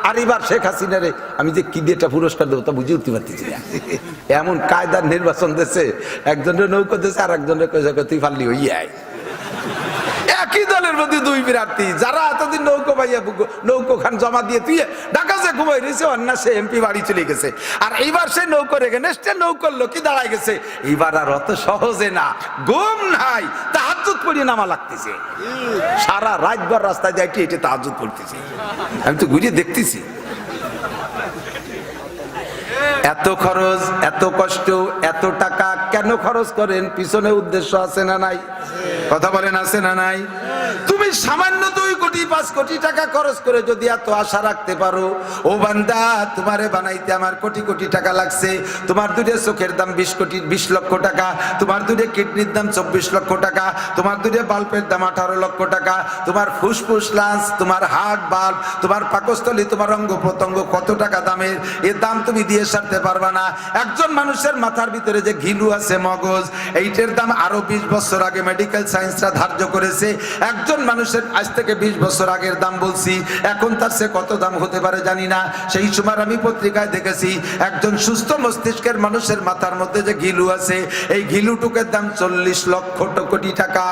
আর এবার শেখ হাসিনারে আমি যে কি দিয়ে পুরস্কার দেবো তা বুঝে উঠতে পারতেছি না। এমন কায়দার নির্বাচন দিয়েছে, একজনের নৌকো দিয়েছে আর একজনের তুই ফাললি হইয়ে আয়। একই দলের মধ্যে 2 প্রার্থী, যারা এতদিন নৌকো পাইয়া নৌকো খান জমা দিয়ে তুই ঢাকা যে ঘুমাই রয়েছে, অন্য সে এমপি বাড়ি চলে গেছে। আর এইবার সে নৌকো রেখে নেক্সটে নৌকোর লোকই দাঁড়ায় গেছে। এইবার আর অত সহজে না, ঘুম নাই, তাহাজ্জুদ পড়িয়ে নামা লাগতেছে। সারা রাতভর রাস্তায় যাই হেঁটে তাহাজ্জুদ পড়তেছে। আমি তো ঘুরিয়ে দেখতেছি। এত খরচ, এত কষ্ট, এত টাকা কেন খরচ করেন? পিছনে উদ্দেশ্য আছে না নাই? কথা বলেন, আছে না নাই? তুমি সামান্য 2 কোটি 5 কোটি টাকা খরচ করে যদি এত আশা রাখতে পারো, ও বান্দা তোমারে বানাইতে আমার কোটি কোটি টাকা লাগছে। তোমার 2টে চোখের দাম 20 লক্ষ টাকা, তোমার 2টে কিডনির দাম 24 লক্ষ টাকা, তোমার 2টে বাল্বের দাম 18 লক্ষ টাকা, তোমার ফুসফুস লাঞ্চ, তোমার হার্ট বাল্ব, তোমার পাকস্থলী, তোমার অঙ্গ প্রত্যঙ্গ কত টাকা দামের, এর দাম তুমি দিয়ে সারতে পারবা না। একজন মানুষের মাথার ভিতরে যে ঘিলু আছে মগজ, এইটার দাম আরো 20 বছর আগে মেডিকেল সায়েন্সরা ধার্য করেছে। একজন মানুষের আজ থেকে 20 বছর আগের দাম বলছি, এখন তার সে কত দাম হতে পারে জানি না। সেই সময় আমি পত্রিকায় দেখেছি একজন সুস্থ মস্তিষ্কের মানুষের মাথার মধ্যে যে ঘিলু আছে, এই ঘিলুটুকের দাম 40 লক্ষ কোটি টাকা।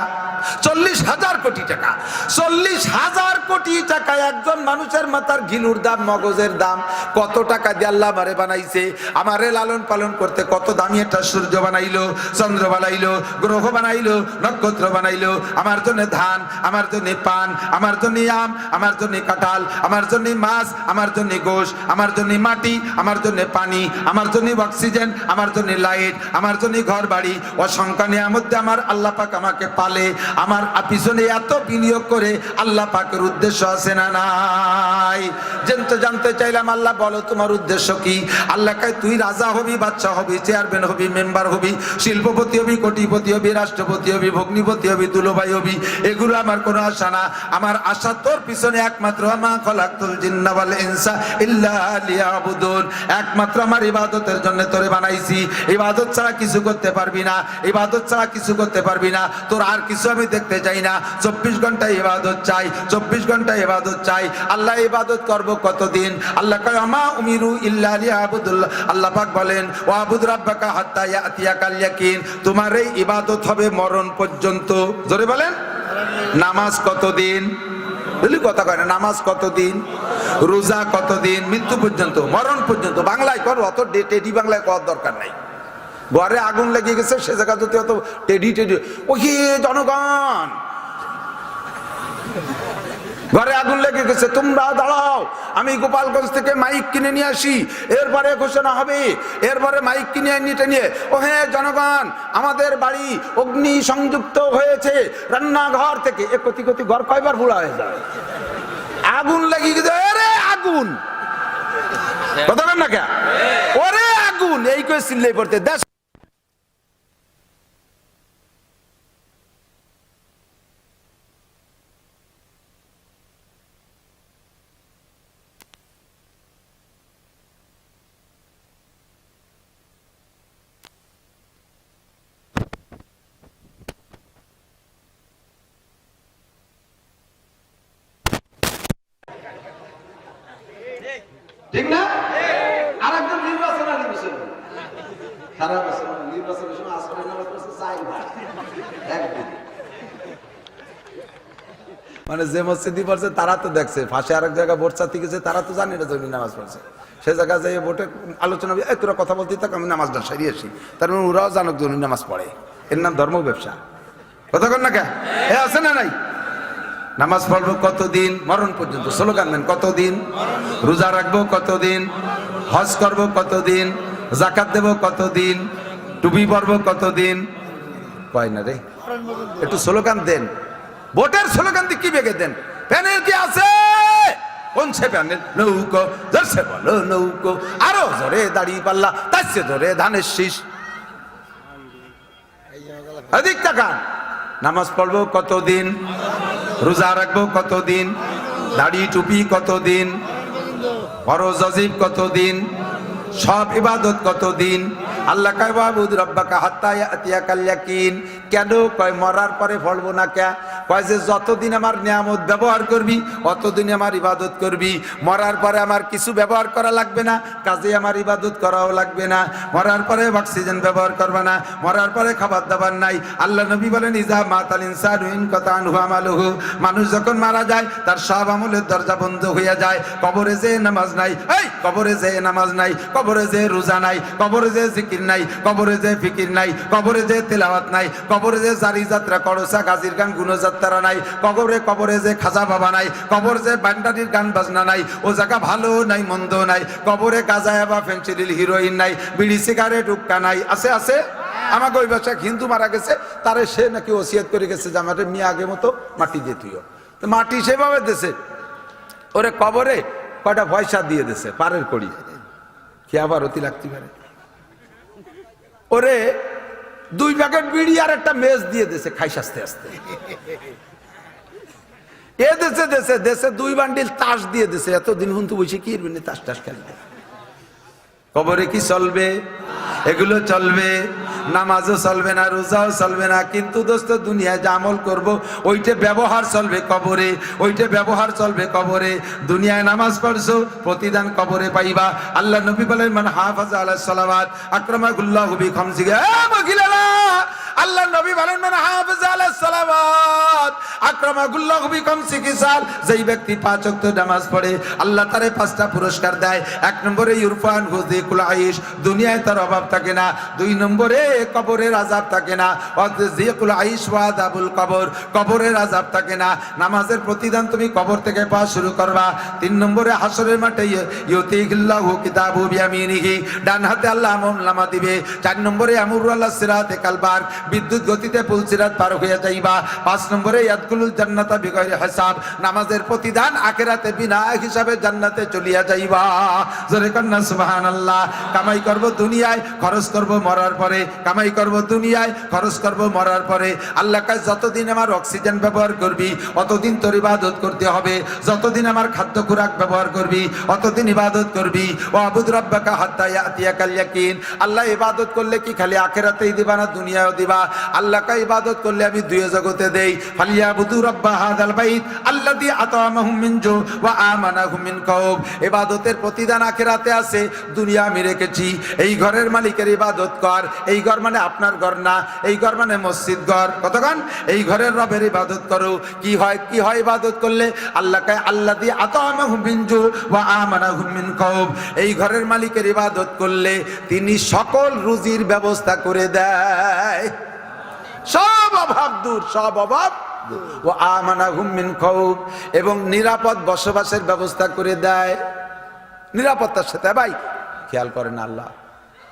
40,000 কোটি টাকা। 40,000 কোটি টাকা একজন মানুষের মাথার ঘিলুর দাম, মগজের দাম। কত টাকা দিয়ে আল্লাহ আমারে বানাইছে, আমারে লালন পালন করতে কত দামি একটা সূর্য বানাইলো, চন্দ্র বানাইলো, গ্রহ বানাইলো, নক্ষত্র বানাইলো। আমার জন্য ধান, আমার জন্য পান, আমার জন্য আম, আমার জন্য কাঁঠাল, আমার জন্য মাছ, আমার জন্য গোশ, আমার জন্য মাটি, আমার জন্য পানি, আমার জন্য অক্সিজেন, আমার জন্য লাইট, আমার জন্য ঘর বাড়ি। অসংখ্য নিয়ামত আমার আল্লাহ পাক আমাকে পালে। আমার পিছনে এত বিনিয়োগ করে আল্লাহ পাকের উদ্দেশ্য আছে না নাই? জানতে চাইলাম, আল্লাহ বলো তোমার উদ্দেশ্য কি? আল্লাহ কয় তুই রাজা হবি, বাদশা হবি, চেয়ারম্যান হবি, মেম্বার হবি, শিল্পপতি হবি, কোটিপতি হবি, রাষ্ট্রপতি হবি, ভগ্নিপতি হবি, দুলোভাই হবি, এগুলো আমার কোনো আশা না। আমার আশা তোর পিছনে একমাত্র মা খলাকতুল জিন্না ওয়াল ইনসা ইল্লা লিয়াবুদুন, একমাত্র আমার ইবাদতের জন্য তোরে বানাইছি। ইবাদত ছাড়া কিছু করতে পারবি না, ইবাদত ছাড়া কিছু করতে পারবি না। তোর আর কিছু আমি দেখতে চাই না। 24 ঘন্টা ইবাদত চাই, 24 ঘন্টা ইবাদত চাই। আল্লাহ ইবাদত করব কতদিন? আল্লাহ কয় মা উমিরু ইল্লা লিয়াবুদুল্লাহ। আল্লাহ পাক বলেন ওয়াবুদ রাব্বাকা হাত্তা ইয়াতিয়াকাল ইয়াকিন, তোমার এই ইবাদত হবে মরণ পর্যন্ত। জোরে বলেন, নামাজ কতদিন? বলি কথা কয় না, নামাজ কতদিন? রোজা কতদিন? মৃত্যু পর্যন্ত, মরণ পর্যন্ত। বাংলায় কর, অত টেডি বাংলায় করার দরকার নাই। ঘরে আগুন লেগে গেছে, সে জায়গা যদি অত টেডি ওই জনগণ, ঘরে আগুন লেগে গেছে, তোমরা দাঁড়াও, আমি গোপালগঞ্জ থেকে মাইক কিনে নিয়ে আসি, এরপরে ঘোষণা হবে, এরপরে মাইক কিনে নিয়ে ও হ্যাঁ জনগণ, আমাদের বাড়ি অগ্নি সংযুক্ত হয়েছে রান্নাঘর থেকে। এ কতি কতি ঘর কয়বার পুড়া হয়ে যায়? আগুন লেগে গেছে, আরে আগুন কথা বলেন না কে? ওরে আগুন এই করে চিল্লাই পড়তে দেশ ঠিক না? আর একজন নির্বাচন আলী মুসলমান সারা বছর নির্বাচনের সময় আসরের নামাজ পড়ছে 4 বার একদিন। মানে যে মসজিদই পড়ছে তারা তো দেখছে, ফাঁসে আরেক জায়গায় ভোট চাতে গেছে তারা তো জানে না যে উনি নামাজ পড়ছে। সে জায়গায় যাই ভোটে আলোচনা তোরা কথা বলতে থাক, আমি নামাজটা সারিয়ে আসি, তার মানে ওরাও জানুক যে উনি নামাজ পড়ে। এর নাম ধর্ম ব্যবসা। কথা কন না কে? এ আছে না নাই? নামাজ পড়বো কতদিন? মরণ পর্যন্ত স্লোগান দেন, কতদিন? রোজা রাখবো কতদিন? হজ করবো কতদিন? জাকাত দেবো কতদিন? টুপি পরবো কতদিন? কয় না রে, একটু স্লোগান দেন। ভোটের স্লোগান দিয়ে কি বেগে দেন? প্যানেল কি আছে? কোন সে প্যানেল? নৌকো জোরসে বলো নৌকো, আরো জোরে দাড়ি পাল্লা, তার চেয়ে জোরে ধানের শীষ। অধিক টাকা। নামাজ পড়বো কতদিন? রোজা রাখবো কতদিন? দাড়ি টুপি কতদিন? ফরজ ওয়াজিব কতদিন? সব ইবাদত কতদিন? আল্লাহ কয় বাবুদ রব্বাকা হাত্তা ইয়াতিয়াকাল ইয়াকিন। কেন কয় মরার পরে ফলবো না কে? কয় যে যতদিন আমার নিয়ামত ব্যবহার করবি অতদিন আমার ইবাদত করবি, মরার পরে আমার কিছু ব্যবহার করা লাগবে না, কাজে আমার ইবাদত করাও লাগবে না। মরার পরে অক্সিজেন ব্যবহার করবে না, মরার পরে খাবার দাবার নাই। আল্লাহ নবী বলেন ইজা মাতাল ইনসানু ইনকাতা আনহু আমালুহু, মানুষ যখন মারা যায় তার সব আমলের দরজা বন্ধ হয়ে যায়। কবরে যে নামাজ নাই, এই কবরে যে নামাজ নাই, কবরে যে রোজা নাই, কবরে যে জিকির নাই, কবরে যে ফিকির নাই, কবরে যে তেলাওয়াত নাই, কবরে যে জারি যাত্রা করসা গাজীর গান গুণযাত্রা নাই, কবরে যে খাজা বাবা নাই, কবর যে বান্ডারির গান বাজনা নাই, ও জায়গা ভালো নাই মন্দ নাই, কবরে গাঁজা বা ফেন্সিডিল হিরোইন নাই, বিড়ি সিগারেট হুক্কা নাই। আছে আছে। আমাকে ওই বাসায় হিন্দু মারা গেছে, তারে সে নাকি ওসিয়ত করে গেছে যে আমাদের মেয়ে আগে মতো মাটি দিয়ে তুইও, তো মাটি সেভাবে দেশে ওরে কবরে কয়টা পয়সা দিয়ে দেশে পারের করি, কি আবার অতি লাগতে পারে। ওরে 2 প্যাকেট বিড়ি আর একটা মেজ দিয়ে দেশে খাইস আস্তে আস্তে। এ দেশে দেশে দেশে 2 বান্ডিল তাস দিয়ে দেশে, এতদিন কিন্তু বসে কি তাস টাস খেলবে। কবরে কি চলবে? এগুলো চলবে। নামাজও চলবে না, রোজাও চলবে না, কিন্তু দোস্ত দুনিয়ায় যে আমল করবো ওইটা ব্যবহার চলবে কবরে, ওইটা ব্যবহার চলবে কবরে। দুনিয়ায় নামাজ পড়ছো প্রতিদান কবরে পাইবা। আল্লাহ নবী বলেন মান হাফাজা আলা সালাওয়াত আকরামাহুল্লাহু বিখামসি। মহিলারা আল্লাহ নবী বলেন মান হাফাজা আলা সালাওয়াত আকরামাহুল্লাহু বিখামসি খিসাল, যেই ব্যক্তি 5 ওয়াক্ত নামাজ পড়ে আল্লাহ তারে 5টা পুরস্কার দেয়। 1 নম্বরে ইরফান হুযিকুল আইশ, দুনিয়ায় তার অভাব থাকে না। 2 নম্বরে কবরের আযাব থাকে না, ওয়াযিকুল আইশ ওয়া আযাবুল কবর, কবরের আযাব থাকে না। নামাজের প্রতিদান তুমি কবর থেকে পাওয়া শুরু করবা। 3 নম্বরে হাসরের মাঠে ইউতিহিল্লাহু কিতাবু বিয়ামিনিহি, ডান হাতে আল্লাহ আমলনামা দিবে। 4 নম্বরে আমরু আলা সিরাতে কালবার, বিদ্যুৎ গতিতে পুল সিরাত পার হয়ে যাইবা। 5 নম্বরে ইয়াদখুলুল জান্নাতা বিগাইরি হিসাব, নামাজের প্রতিদান আখিরাতে বিনা হিসাবে জান্নাতে চলিয়া যাইবা। জোরে কন্না সুবহানাল্লাহ। কামাই করব দুনিয়ায়, খরচ করব মরার পরে, কামাই করব দুনিয়ায়, খরচ করব মরার পরে। আল্লাহ কয় যতদিন আমার অক্সিজেন ব্যবহার করবি অতদিন তোর ইবাদত করতে হবে, যতদিন আমার খাদ্য খোরাক ব্যবহার করবি অতদিন ইবাদত করবি। ও আবুদ রাব্বাকা হাত্তা ইয়াতিয়াকাল ইয়াকিন। আল্লাহ ইবাদত করলে কি খালি আখিরাতেই দিবা না দুনিয়ায়ও দিবা? আল্লাহ কয় ইবাদত করলে আমি 2 জগতে দেই। ফালিয়াবুদু রাব্বা হাযাল বাইত আল্লাযী আতামাহুম মিন জু ওয়া আমানাহুম মিন খাউফ। ইবাদতের প্রতিদান আখিরাতে আছে, দুনিয়া আমি রেখেছি। এই ঘরের মালিকের ইবাদত কর। এই ঘর মানে আপনার ঘর না, এই ঘর মানে মসজিদ ঘর। কতক্ষণ এই ঘরের রবের ইবাদত করো। কি হয় কি হয় ইবাদত করলে? আল্লাহ কয় আল্লাযী আতামাহুম মিন জু ওয়া আমানাহুম মিন খাউফ। এই ঘরের মালিকের ইবাদত করলে তিনি সকল রুজির ব্যবস্থা করে দেয়, সব অভাব দূর, সব অভাব ও আমানাহুম মিন খাউফ, এবং নিরাপদ বসবাসের ব্যবস্থা করে দেয় নিরাপত্তার সাথে। ভাই খেয়াল করেন আল্লাহ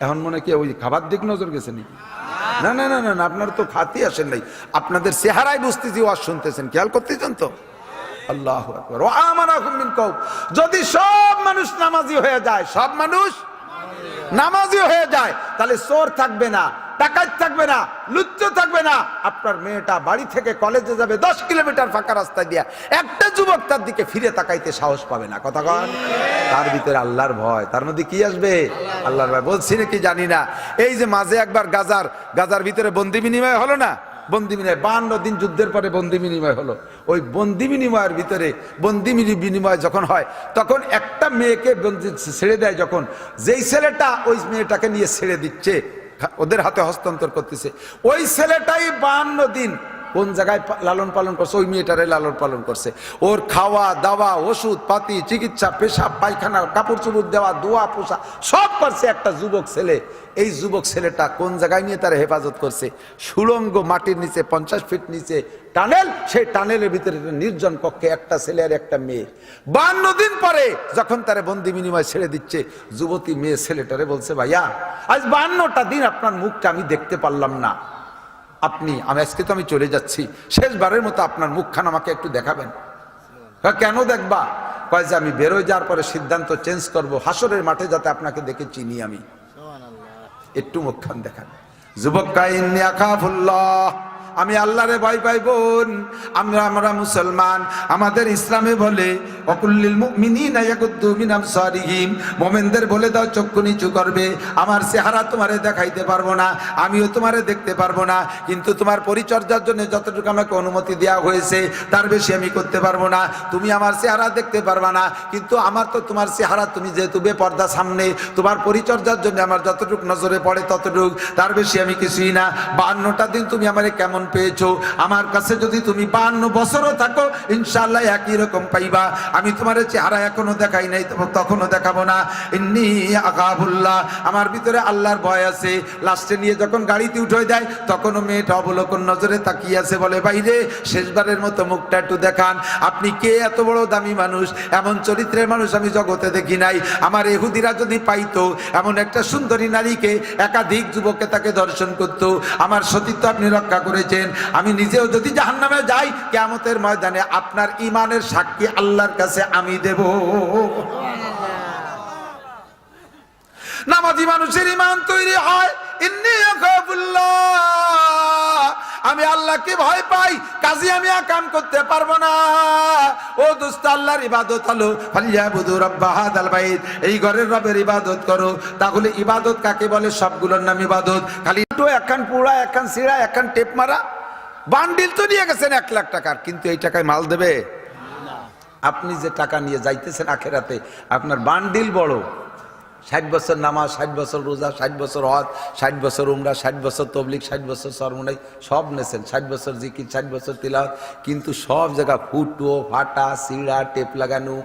এখন মনে কি ওই খাবার দিক নজর গেছে নাকি? না না না না, আপনারা তো খাতি আসেন নাই, আপনাদের চেহারায় বুঝতেছি ওয়াজ শুনতেছেন, খেয়াল করতেছেন তো। আল্লাহু আকবার। ওয়া আমানাহুম মিন কওম, যদি সব মানুষ নামাজি হয়ে যায়, সব মানুষ নামাজি হয়ে যায়, তাহলে চোর থাকবে না, ডাকাত থাকবে না, লুচ্চ থাকবে না। আপনার মেয়েটা বাড়ি থেকে কলেজে যাবে 10 কিলোমিটার ফাঁকা রাস্তা দিয়া, একটা যুবক তার দিকে ফিরে তাকাইতে সাহস পাবে না। কথা কন, তার ভিতরে আল্লাহর ভয়। তার মধ্যে কি আসবে? আল্লাহর ভয়। বলছি নাকি জানি না, এই যে মাঝে একবার গাজার ভিতরে বন্দি বিনিময় হলো না, বন্দি বিনিময় 52 দিন যুদ্ধের পরে বন্দি বিনিময় হলো। ওই বন্দি বিনিময়ের ভিতরে বন্দি বিনিময় যখন হয়, তখন একটা মেয়েকে বন্দি ছেড়ে দেয়, যখন যেই ছেলেটা ওই মেয়েটাকে নিয়ে ছেড়ে দিচ্ছে, ওদের হাতে হস্তান্তর করতেছে, ওই ছেলেটাই 52 দিন কোন জায়গায় লালন পালন করছে, ওই মেয়েটারে লালন পালন করছে। ওর খাওয়া দাওয়া, ওষুধ পাতি, চিকিৎসা, পেশাব পায়খানা, কাপড় চোপড় দেওয়া, দোয়া পোষা সব করছে একটা যুবক ছেলে। এই যুবক ছেলেটা কোন জায়গায় নিয়ে তার হেফাজত করছে? সুড়ঙ্গ মাটির নিচে 50 ফিট নিচে টানেল, সেই টানেলের ভিতরে নির্জন কক্ষে একটা ছেলে আর একটা মেয়ে। 52 দিন পরে যখন তারে বন্দি বিনিময় ছেড়ে দিচ্ছে, যুবতী মেয়ে ছেলেটারে বলছে, ভাইয়া আজ 52টা দিন আপনার মুখটা আমি দেখতে পারলাম না, আমি আজকে তো আমি চলে যাচ্ছি, শেষবারের মতো আপনার মুখখান আমাকে একটু দেখাবেন। কেন দেখবা? কয় যে আমি বেরোয় যাওয়ার পরে সিদ্ধান্ত চেঞ্জ করব, হাসরের মাঠে যাতে আপনাকে দেখে চিনি আমি, একটু মুখখান দেখান। যুবক কয় ইন্নী আখাফুল্লাহ, আমি আল্লাহরে ভয় পাই বোন। আমরা মুসলমান, আমাদের ইসলামে বলে ওয়াকুল্লিল মুমিনিনা ইয়াগুদ্দু মিন আবসারিহিম, মুমিনদের বলে দাও চক্ষু নিচু করবে। আমার চেহারা তোমারে দেখাইতে পারবো না, আমিও তোমারে দেখতে পারবো না, কিন্তু তোমার পরিচর্যার জন্য যতটুকু আমাকে অনুমতি দেওয়া হয়েছে তার বেশি আমি করতে পারবো না। তুমি আমার চেহারা দেখতে পারবা না, কিন্তু আমার তো তোমার চেহারা, তুমি যেহেতু বেপর্দা সামনে, তোমার পরিচর্যার জন্য আমার যতটুকু নজরে পড়ে ততটুকু, তার বেশি আমি কিছুই না। 52টা দিন তুমি আমারে কেমন পেয়েছো? আমার কাছে যদি তুমি 52 বছরও থাকো, ইনশাআল্লাহ একই রকম পাইবা। আমি তোমার চেহারা এখনো দেখাই নাই, তখনও দেখাবো না। ইন্নী আখাফুল্লাহ, আমার ভিতরে আল্লাহর ভয় আছে। লাস্টে নিয়ে যখন গাড়িতে উঠে দেয়, তখনও মেয়েটা অবলোকন নজরে তাকিয়ে আছে, বলে বাইরে শেষবারের মতো মুখটা একটু দেখান। আপনি কে? এত বড় দামি মানুষ, এমন চরিত্রের মানুষ আমি জগতে দেখি নাই। আমার ইহুদিরা যদি পাইতো এমন একটা সুন্দরী নারীকে, একাধিক যুবককে তাকে দর্শন করতো। আমার সতীত্ব আপনি রক্ষা করেছেন। আমি নিজেও যদি জাহান্নামে যাই, কিয়ামতের ময়দানে আপনার ঈমানের সাক্ষী আল্লাহর কাছে আমি দেব। নামাজি মানুষের ঈমান তৈরি হয় ইন্নী আখাফুল্লাহ, আমি আল্লাহকে ভয় পাই, কাজী আমি কাম করতে পারবো না। ও দোস্ত, আল্লাহর ইবাদত হলো ফালিয়াবুদু রাব্বা হাযাল বাইত, এই ঘরের রবের ইবাদত করো। তাহলে ইবাদত কাকে বলে? সবগুলোর নাম ইবাদত। খালি তো একখান পুরা, একখান সিরা, একখান টেপ মারা, বান্ডিল তো নিয়ে গেছেন 1 লাখ টাকার, কিন্তু এই টাকায় মাল দেবে? আপনি যে টাকা নিয়ে যাইতেছেন আখেরাতে, আপনার বান্ডিল বড়। 60 বছর নামাজ, 60 বছর রোজা, 60 বছর হজ, 60 বছর উমরা, 60 বছর তবলিগ, 60 বছর সরমুনাই, সব নেছেন। 60 বছর জিকির, 60 বছর তিলাওয়াত, কিন্তু সব জায়গা ফুটো ফাটা, সিঁড়া, টেপ লাগানো,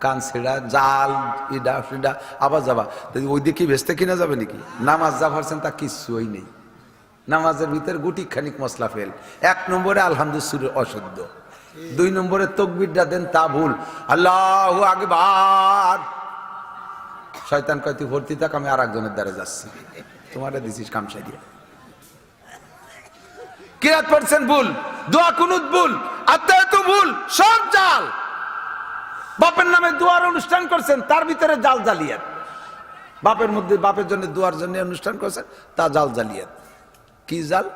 কান ছিঁড়া, জাল, ইডা ফিডা, আবার যাবা ওই দিকে বেচতে কিনা যাবে নাকি? নামাজ যা ভাবছেন তা কিচ্ছুই নেই। নামাজের ভিতরে গুটি খানিক মশলা ফেল। 1 নম্বরে আলহামদুলিল্লাহ অশুদ্ধ, 2 নম্বরে তকবীরটা দেন তা ভুল, আল্লাহু আকবার। শয়তান কয় তুই ভর্তি থাক, আমি আর একজনের দ্বারা যাচ্ছি, তোমারে দিছিস কামসা দিয়ে। কিরাত পড়ছেন ভুল, দোয়া কুনুত ভুল, আত্মায়াত ভুল, সব জাল। বাপের নামে দোয়ার অনুষ্ঠান করছেন, তার ভিতরে জাল জালিয়াত। বাপের মধ্যে, বাপের জন্য দোয়ার জন্য অনুষ্ঠান করছেন, তা জাল জালিয়াত। কি জাল?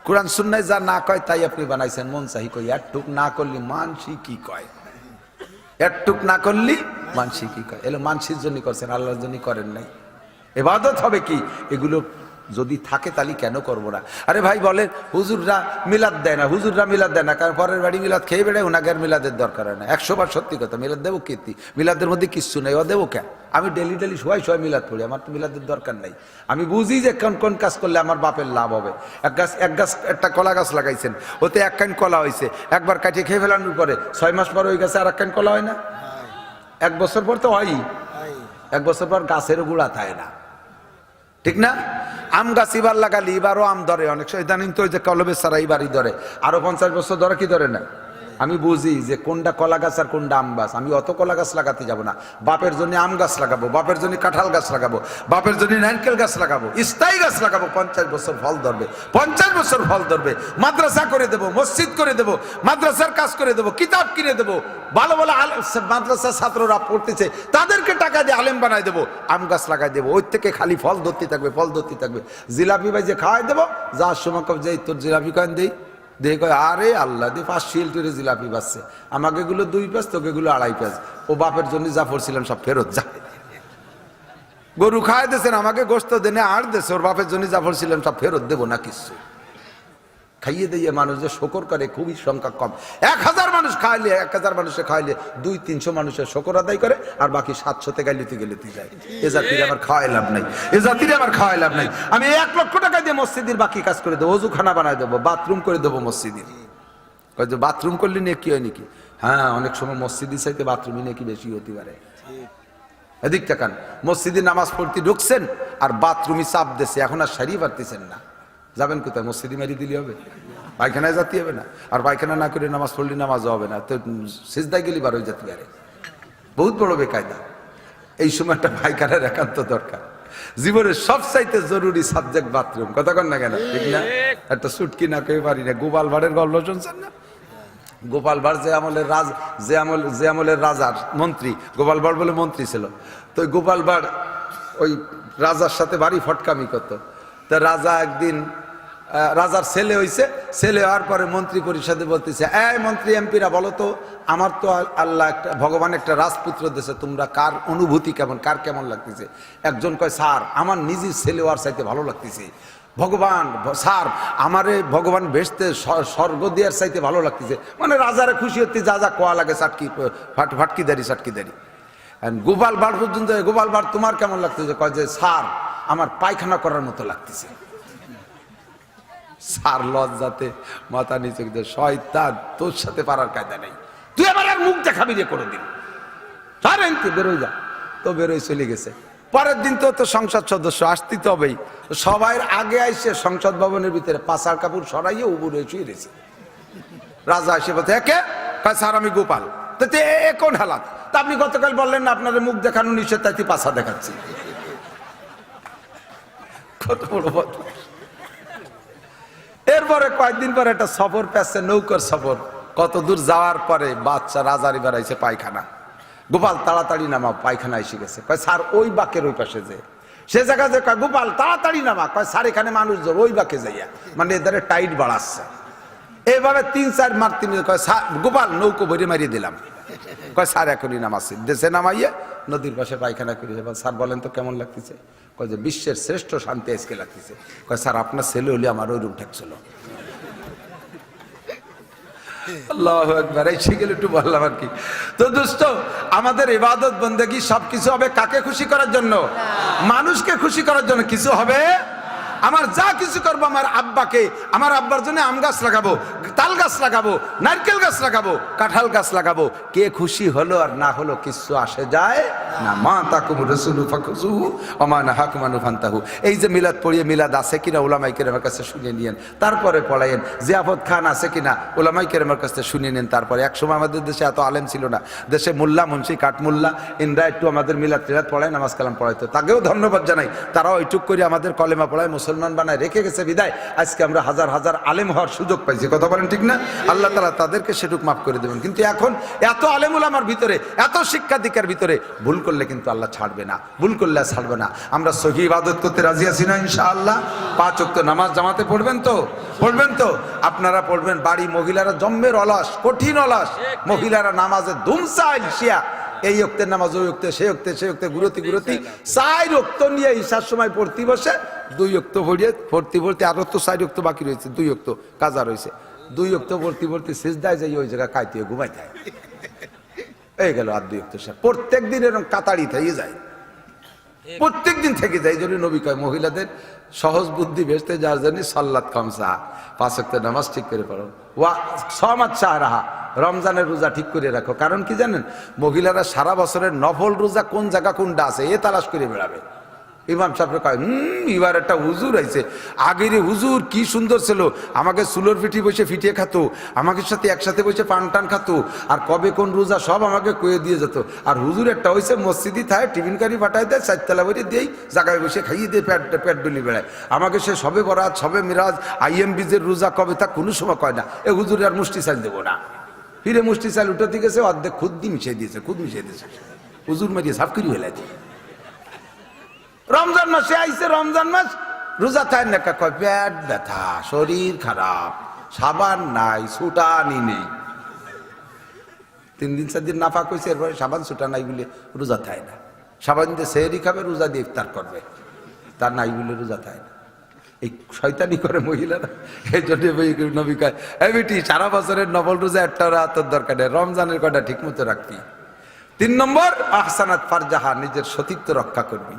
কোরআন সুন্নায় যা না কয় তাই আপনি বানাইছেন। মন চাহি কই, একটুক না করলি মানসি কি কয়, একটুক না করলি মানসি কি কয়। এলো মানসির জন্য করছেন, আল্লাহর জন্য করেন নাই। ইবাদত হবে কি? এগুলো যদি থাকে তাহলে কেন করবো না? আরে ভাই বলেন হুজুররা মিলাদ দেয় না, হুজুররা মিলাদ দেয় না, কারণ পরের বাড়ি মিলাদ খেয়ে বেড়ে ওনাকে আর মিলাদের দরকার হয় না। 100 বার সত্যি কথা, মিলাদ দেবো কীর্তি, মিলাদের মধ্যে কিচ্ছু নেই, ও দেবো কেন? আমি ডেলি ডেলি সবাই মিলাদ পড়ি, আমার তো মিলাদের দরকার নাই। আমি বুঝি যে কোন কোন কাজ করলে আমার বাপের লাভ হবে। একটা কলা গাছ লাগাইছেন, ওতে 1 কান কলা হয়েছে, একবার কাটিয়ে খেয়ে ফেলানোর পরে 6 মাস পর ওই গাছে আর 1 কান কলা হয় না? 1 বছর পর তো হয়ই, 1 বছর পর গাছেরও গুঁড়া থাকে না, ঠিক না? আম গাছ এবার লাগালি এবারও আম ধরে, অনেক সময় ইদানিং তো ওই যে কলবে সারা এবারই ধরে, আরো 50 বছর ধরে কি ধরে না? আমি বুঝি যে কোনটা কলা গাছ আর কোনটা আম গাছ। আমি অত কলা গাছ লাগাতে যাব না, বাপের জন্য আম গাছ লাগাবো, বাপের জন্য কাঁঠাল গাছ লাগাবো, বাপের জন্য নারকেল গাছ লাগাবো, স্থায়ী গাছ লাগাবো, 50 বছর ফল ধরবে, 50 বছর ফল ধরবে। মাদ্রাসা করে দেবো, মসজিদ করে দেবো, মাদ্রাসার কাজ করে দেবো, কিতাব কিনে দেবো, ভালো ভালো মাদ্রাসার ছাত্ররা পড়তেছে তাদেরকে টাকা দিয়ে আলেম বানাই দেবো, আম গাছ লাগাই দেবো, ওই থেকে খালি ফল ধরতে থাকবে, ফল ধরতে থাকবে। জিলাপি ভাই যে খাওয়াই দেবো, যার সময় কব যে তোর জিলাপি কয়েন দেই, দেখে কয় আরে আল্লাহ দিয়ে 5 শিলটুরে জিলাপি পাচ্ছে, আমাকে এগুলো 2 পেঁয়াজ, তোকে এগুলো 2.5 পেঁয়াজ। ও বাপের জন্য যা পড়ছিলাম সব ফেরত যা। গরু খাওয়াই দিয়েছেন, আমাকে গোস্ত দেনে আর দেশে, ওর বাপের জন্য যা পড়ছিলাম সব ফেরত দেবো না কিছু। খাইয়ে দিয়ে মানুষ যে শকর করে খুবই সংখ্যা কম। 1000 মানুষ খাইলে, 1000 মানুষে খাইলে 200-300 মানুষের শকর আদায় করে, আর বাকি 700 গালিতে গেলিতে যায়। এ জাতির আমার খাওয়াই লাভ নাই, এ জাতির আমার খাওয়াই লাভ নাই। আমি 1 লক্ষ টাকা দিয়ে মসজিদের বাকি কাজ করে দেবো, অজুখানা বানাই দেবো, বাথরুম করে দেবো মসজিদের। যে বাথরুম করলে নাকি হয় নাকি? হ্যাঁ, অনেক সময় মসজিদের চাইতে বাথরুমই নাকি বেশি হতে পারে। এদিক তাকান, মসজিদে নামাজ পড়তে ঢুকছেন আর বাথরুমই চাপ দিচ্ছে, এখন আর সারিয়ে পারতেছেন না, যাবেন কোথায়? মসজিদে মারি দিলে হবে? পায়খানায় যেতে হবে না? আর পায়খানা না করে নামাজ পড়লে নামাজও হবে না, তো সিজদায় গেলি বার হয়ে যেতে পারে। বহুত বড় বেকায়দা। এই সময় একটা পায়খানার একান্ত দরকার। জীবনের সবচাইতে জরুরি সাবজেক্ট বাথরুম, কথা কন না কেন? ঠিক না? একটা সুটকি না কেউ পারি না। গোপাল ভাড়ের গল্প শুনছেন না? গোপাল ভাড় যে আমলের রাজার মন্ত্রী, গোপাল ভাড় বলে মন্ত্রী ছিল। তো গোপাল ভাড় ওই রাজার সাথে বাড়ি ফটকামি করতো। তা রাজা একদিন, রাজার ছেলে হইছে, ছেলে হওয়ার পরে মন্ত্রী পরিষদে বলতেছে, এই মন্ত্রী এমপিরা বলো তো, আমার তো আল্লাহ একটা ভগবান একটা রাজপুত্র দিয়েছে, তোমরা কার অনুভূতি কেমন, কার কেমন লাগতেছে? একজন কয়, স্যার আমার নিজের ছেলে হওয়ার চাইতে ভালো লাগতেছে। ভগবান স্যার আমারে ভগবান বেসতে স্বর্গ দেওয়ার চাইতে ভালো লাগতেছে। মানে রাজারে খুশি হতে যা যা কোয়া লাগে, ফাটকিদারি। গোপাল ভাড় পর্যন্ত, গোপাল ভাড় তোমার কেমন লাগতেছে? কয় যে স্যার আমার পায়খানা করার মতো লাগতেছে। স্যার লজ্জাতে মাথা নিচে, শয়তান তোর সাথে পারার কায়দা নেই, তুই আমার আর মুখ দেখাবি রে কোনোদিন, স্যার এনতে বেরোয় যা। তো বেরোয় চলে গেছে। পরের দিন তো সংসদ সদস্য আসতে তো হবেই, সবাই আগে আইসে সংসদ ভবনের ভিতরে পাশার কাপড় সরাইয়ে উবুরে শুয়ে রয়েছে। রাজা এসে বলতে, একে স্যার আমি গোপাল। তো কোন হালাত? তা আপনি গতকাল বললেন না আপনার মুখ দেখানো নিষেধ, তাই পাশা দেখাচ্ছি। কত বড় বদমাশ। এরপরে কয়েকদিন পরে একটা সফর পেয়েছে, নৌকার সফর। কত দূর যাওয়ার পরে বাচ্চা রাজার এবার আইছে পায়খানা। গোপাল তাড়াতাড়ি নামা, পায়খানা এসে গেছে। কয় স্যার ওই বাঁকের ওই পাশে যে, সে জায়গা যে কয় গোপাল তাড়াতাড়ি নামা। কয় স্যার এখানে মানুষ জোর, ওই বাঁকে যাইয়া, মানে এদের টাইট বাড়াচ্ছে। এইভাবে 3-4 মারতে মিলে কয় স্যার গোপাল নৌকো ভরে মারিয়ে দিলাম। কয় স্যার এখনই নামাচ্ছি। দেশে নামাইয়ে নদীর পাশে পায়খানা করে যাবেন। স্যার বলেন তো কেমন লাগতেছে? কয় যে বিশ্বের শ্রেষ্ঠ শান্তি আজকে লাগতেছে। কয় স্যার আপনার ছেলে হলে আমার ওই রুম ঠেকছিল। আল্লাহু আকবার। এই শিখে একটু বললাম আর কি। তো দোস্ত, আমাদের ইবাদত বন্দেগী সবকিছু হবে কাকে খুশি করার জন্য? মানুষকে খুশি করার জন্য। কিছু হবে, আমার যা কিছু করবো আমার আব্বাকে, আমার আব্বার জন্য আম গাছ লাগাবো, তাল গাছ লাগাবো, নারকেল গাছ লাগাবো, কাঁঠাল গাছ লাগাবো। কে খুশি হলো আর না হলো কিছু আসে যায় না। মা তাকুম রাসূলু ফাকুযুহু ওয়া মা নাহাকুম আনহু ফান্তাহু। এই যে মিলাদ পড়িয়ে, মিলাদ আছে কিনা উলামায়ে কেরামের কাছে শুনে নিয়েন, তারপরে পড়ায়েন। জিয়াফত খান আছে কিনা উলামায়ে কেরামের কাছে শুনে নেন, তারপরে। একসময় আমাদের দেশে এত আলেম ছিল না, দেশে মোল্লা মুন্সি কাঠমোল্লা ইনরা একটু আমাদের মিলাদ টিলাদ পড়ায়, নামাজ কালাম পড়াইতো। তাকেও ধন্যবাদ জানাই, তারাও এইটুক করে আমাদের কলেমা পড়ায়, মুসলমান বানায় রেখে গেছে বিদায় আজকে আমরা হাজার হাজার আলেম হওয়ার সুযোগ পাইছি। কথা বলেন ঠিক না? আল্লাহ তাআলা তাদেরকে সেটুক মাফ করে দেবেন। কিন্তু এখন এত আলেমুল আমার ভিতরে, এত শিক্ষা দীক্ষার ভিতরে, ভুল করলে কিন্তু আল্লাহ ছাড়বে না, ভুল করলে ছাড়বে না। আমরা সহি ইবাদত করতে রাজি আছি না ইনশাআল্লাহ? 5 ওয়াক্ত নামাজ জামাতে পড়বেন তো? পড়বেন তো? আপনারা পড়বেন। বাড়ি মহিলারা জম্মের অলস, কঠিন অলস। মহিলারা নামাজে ধুমসা শিয়া, এই ওক্তের নামাজ ওই ওক্তে, সেই ওক্তে গুরতি 4 ওক্ত নিয়ে ঈশার সময় পড়তে বসে, 2 ওক্ত পড়তে আরো তো 4 ওক্ত বাকি রয়েছে, 2 ওক্ত কাজা রয়েছে। 2 ওক্ত পড়তে সিজদায় যাই ওই জায়গায় কাইতে ঘুমাই থাকে। এই গেল আর 2 ওক্ত। প্রত্যেক দিন এরকম কাতারি থেকে যায়, প্রত্যেক দিন থেকে যায়। যদি নবী কয় মহিলাদের সহজ বুদ্ধি বেসতে যার জন্য সাল্লাত খামসা, 5 ওয়াক্ত নামাজ ঠিক করে পড়ো, ওয়া সামাত শাহরাহা, রমজানের রোজা ঠিক করে রাখো। কারণ কি জানেন? মহিলারা সারা বছরের নফল রোজা কোন জায়গা কোনটা আছে এ তালাশ করে বেড়াবে। ইমাম সাহেব কয় এবার একটা হুজুর আইছে, আগের হুজুর কি সুন্দর ছিল, আমাকে সুলোর পিঠি বসে ফিটিয়ে খাতো, আমাকে সাথে একসাথে বসে পান টান খাতো, আর কবে কোন রোজা সব আমাকে কয়ে দিয়ে যেত। আর হুজুর একটা হয়েছে মসজিদই থাকে, টিফিন কারি পাঠায় দেয়, চারতলা বইয়ে দিয়েই জায়গায় বসে খাইয়ে দিয়ে পেট ডলি বেড়ায়। আমাকে সে সবে বরাত, সবে মিরাজ, IMBজের রোজা কবে তা কোনো সময় কয় না। এ হুজুর আর মুষ্টি চাল দেবো না, ফিরে মুষ্টি চাল উঠে গেছে, অর্ধেক খুদ মিশিয়ে দিয়েছে, হুজুর মারিয়ে সাফ করি হয়ে যায়। রমজান মাসে আইছে, রমজান মাস রোজা থাই না, কয় পেট ব্যথা, শরীর খারাপ, সাবান নাই, ছুটানি নেই। 3 দিন 4 দিন নাফাক হয়েছে, এরপরে সাবান ছুটা নাই বলে রোজা থাই না। সাবান দিয়ে সেহরি খাবে, রোজা দিয়ে ইফতার করবে, তার নাই বলে রোজা থাই না। এই শয়তানি করে মহিলারা। এই জন্য নবী কয়, এই বেটি সারা বছরের নবল রোজা একটা রাতের দরকার নেই, রমজানের কটা ঠিক মতো রাখবি। 3 নম্বর আহসানাত ফারজাহা, নিজের সতীত্ব রক্ষা করবি,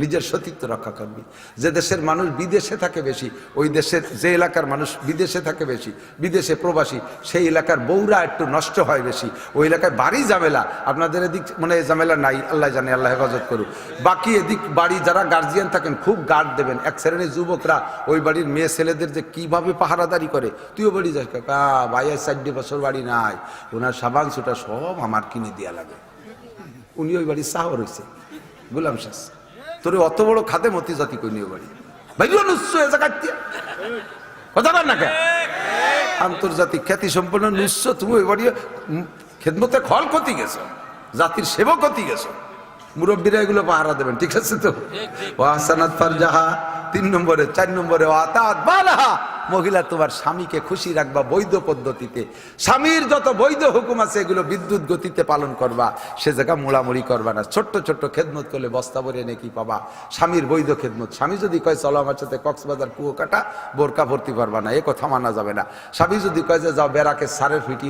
নিজের সতীত্ব রক্ষা করবি। যে দেশের মানুষ বিদেশে থাকে বেশি, ওই দেশের যে এলাকার মানুষ বিদেশে থাকে বেশি, বিদেশে প্রবাসী, সেই এলাকার বউরা একটু নষ্ট হয় বেশি। ওই এলাকায় বাড়ি ঝামেলা, আপনাদের এদিক মানে ঝামেলা নাই, আল্লাহ জানে, আল্লাহ হেফাজত করুক। বাকি এদিক বাড়ি যারা গার্জিয়ান থাকেন খুব গার্ড দেবেন। এক শ্রেণীর যুবকরা ওই বাড়ির মেয়ে ছেলেদের যে কিভাবে পাহারাদারি করে, তুইও বাড়ি যাস, কাকা ভাইয়ের 4 বছর বাড়ি নাই, ওনার সাবান সুটা সব আমার কিনে দেওয়া লাগে। উনি ওই বাড়ির সাহর হয়েছে গোলাম শাহ, তোর অত বড় খাদে মতি জাতি কই নিয়ে বাড়ি কথা না কে আন্তর্জাতিক খ্যাতি সম্পন্ন নিঃস্ব, তুমি ওই বাড়ি খেদমতে খল ক্ষতি গেছো, জাতির সেবক ক্ষতি গেছো। মুরব্বীরা এগুলো পাহারা দেবেন, ঠিক আছে তো? ও আহসানাত ফারজাহা 3 নম্বরে। 4 নম্বরে ও আতাত বালাহা, মহিলা তোমার স্বামীকে খুশি রাখবা বৈধ পদ্ধতিতে। স্বামীর যত বৈধ হুকুম আছে এগুলো বিদ্যুৎ গতিতে পালন করবা, সে জায়গা মোড়ামুড়ি করবা না। ছোট্ট ছোট্ট খেদমত করলে বস্তা ভরে নাকি পাবা, স্বামীর বৈধ খেদমত। স্বামী যদি কয় চলো আমার সাথে কক্সবাজার কুয়াকাটা, বোরকা ভর্তি পারবা না, এ কথা মানা যাবে না। স্বামী যদি কয় যে যাও বেড়াকে সারের ফিটি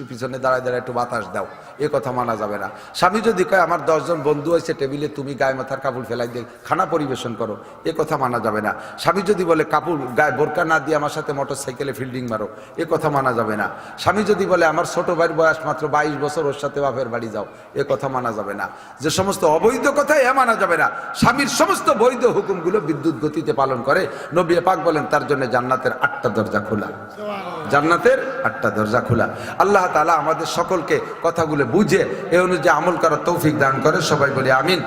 পিছনে দাঁড়ায় দাঁড়ায় একটু বাতাস দাও, এ কথা মানা যাবে না। স্বামী যদি কয় আমার 10 জন বন্ধু আছে টেবিলে, তুমি গায়ে মাথার কাপড় ফেলাই দিয়ে খানা পরিবেশন করো, এ কথা মানা যাবে না। স্বামী যদি বলে কাপড় গায়ে বোরকা না দিয়ে আমার সাথে মোটর সাইকেলে ফিল্ডিং মারো, এ কথা মানা যাবে না। স্বামী যদি বলে আমার ছোট ভাইয়ের বয়স মাত্র 22 বছর, ওর সাথে বাপের বাড়ি যাও, এ কথা মানা যাবে না। যে সমস্ত অবৈধ কথা এ মানা যাবে না। স্বামীর সমস্ত বৈধ হুকুমগুলো বিদ্যুৎ গতিতে পালন করে। নবী পাক বলেন তার জন্য জান্নাতের 8টা দরজা খোলা, জান্নাতের 8টা দরজা খোলা। আল্লাহ তাআলা আমাদের সকলকে কথাগুলো বুঝে এ অনুযায়ী আমল করার তৌফিক দান করে। সবাই বলি আমিন।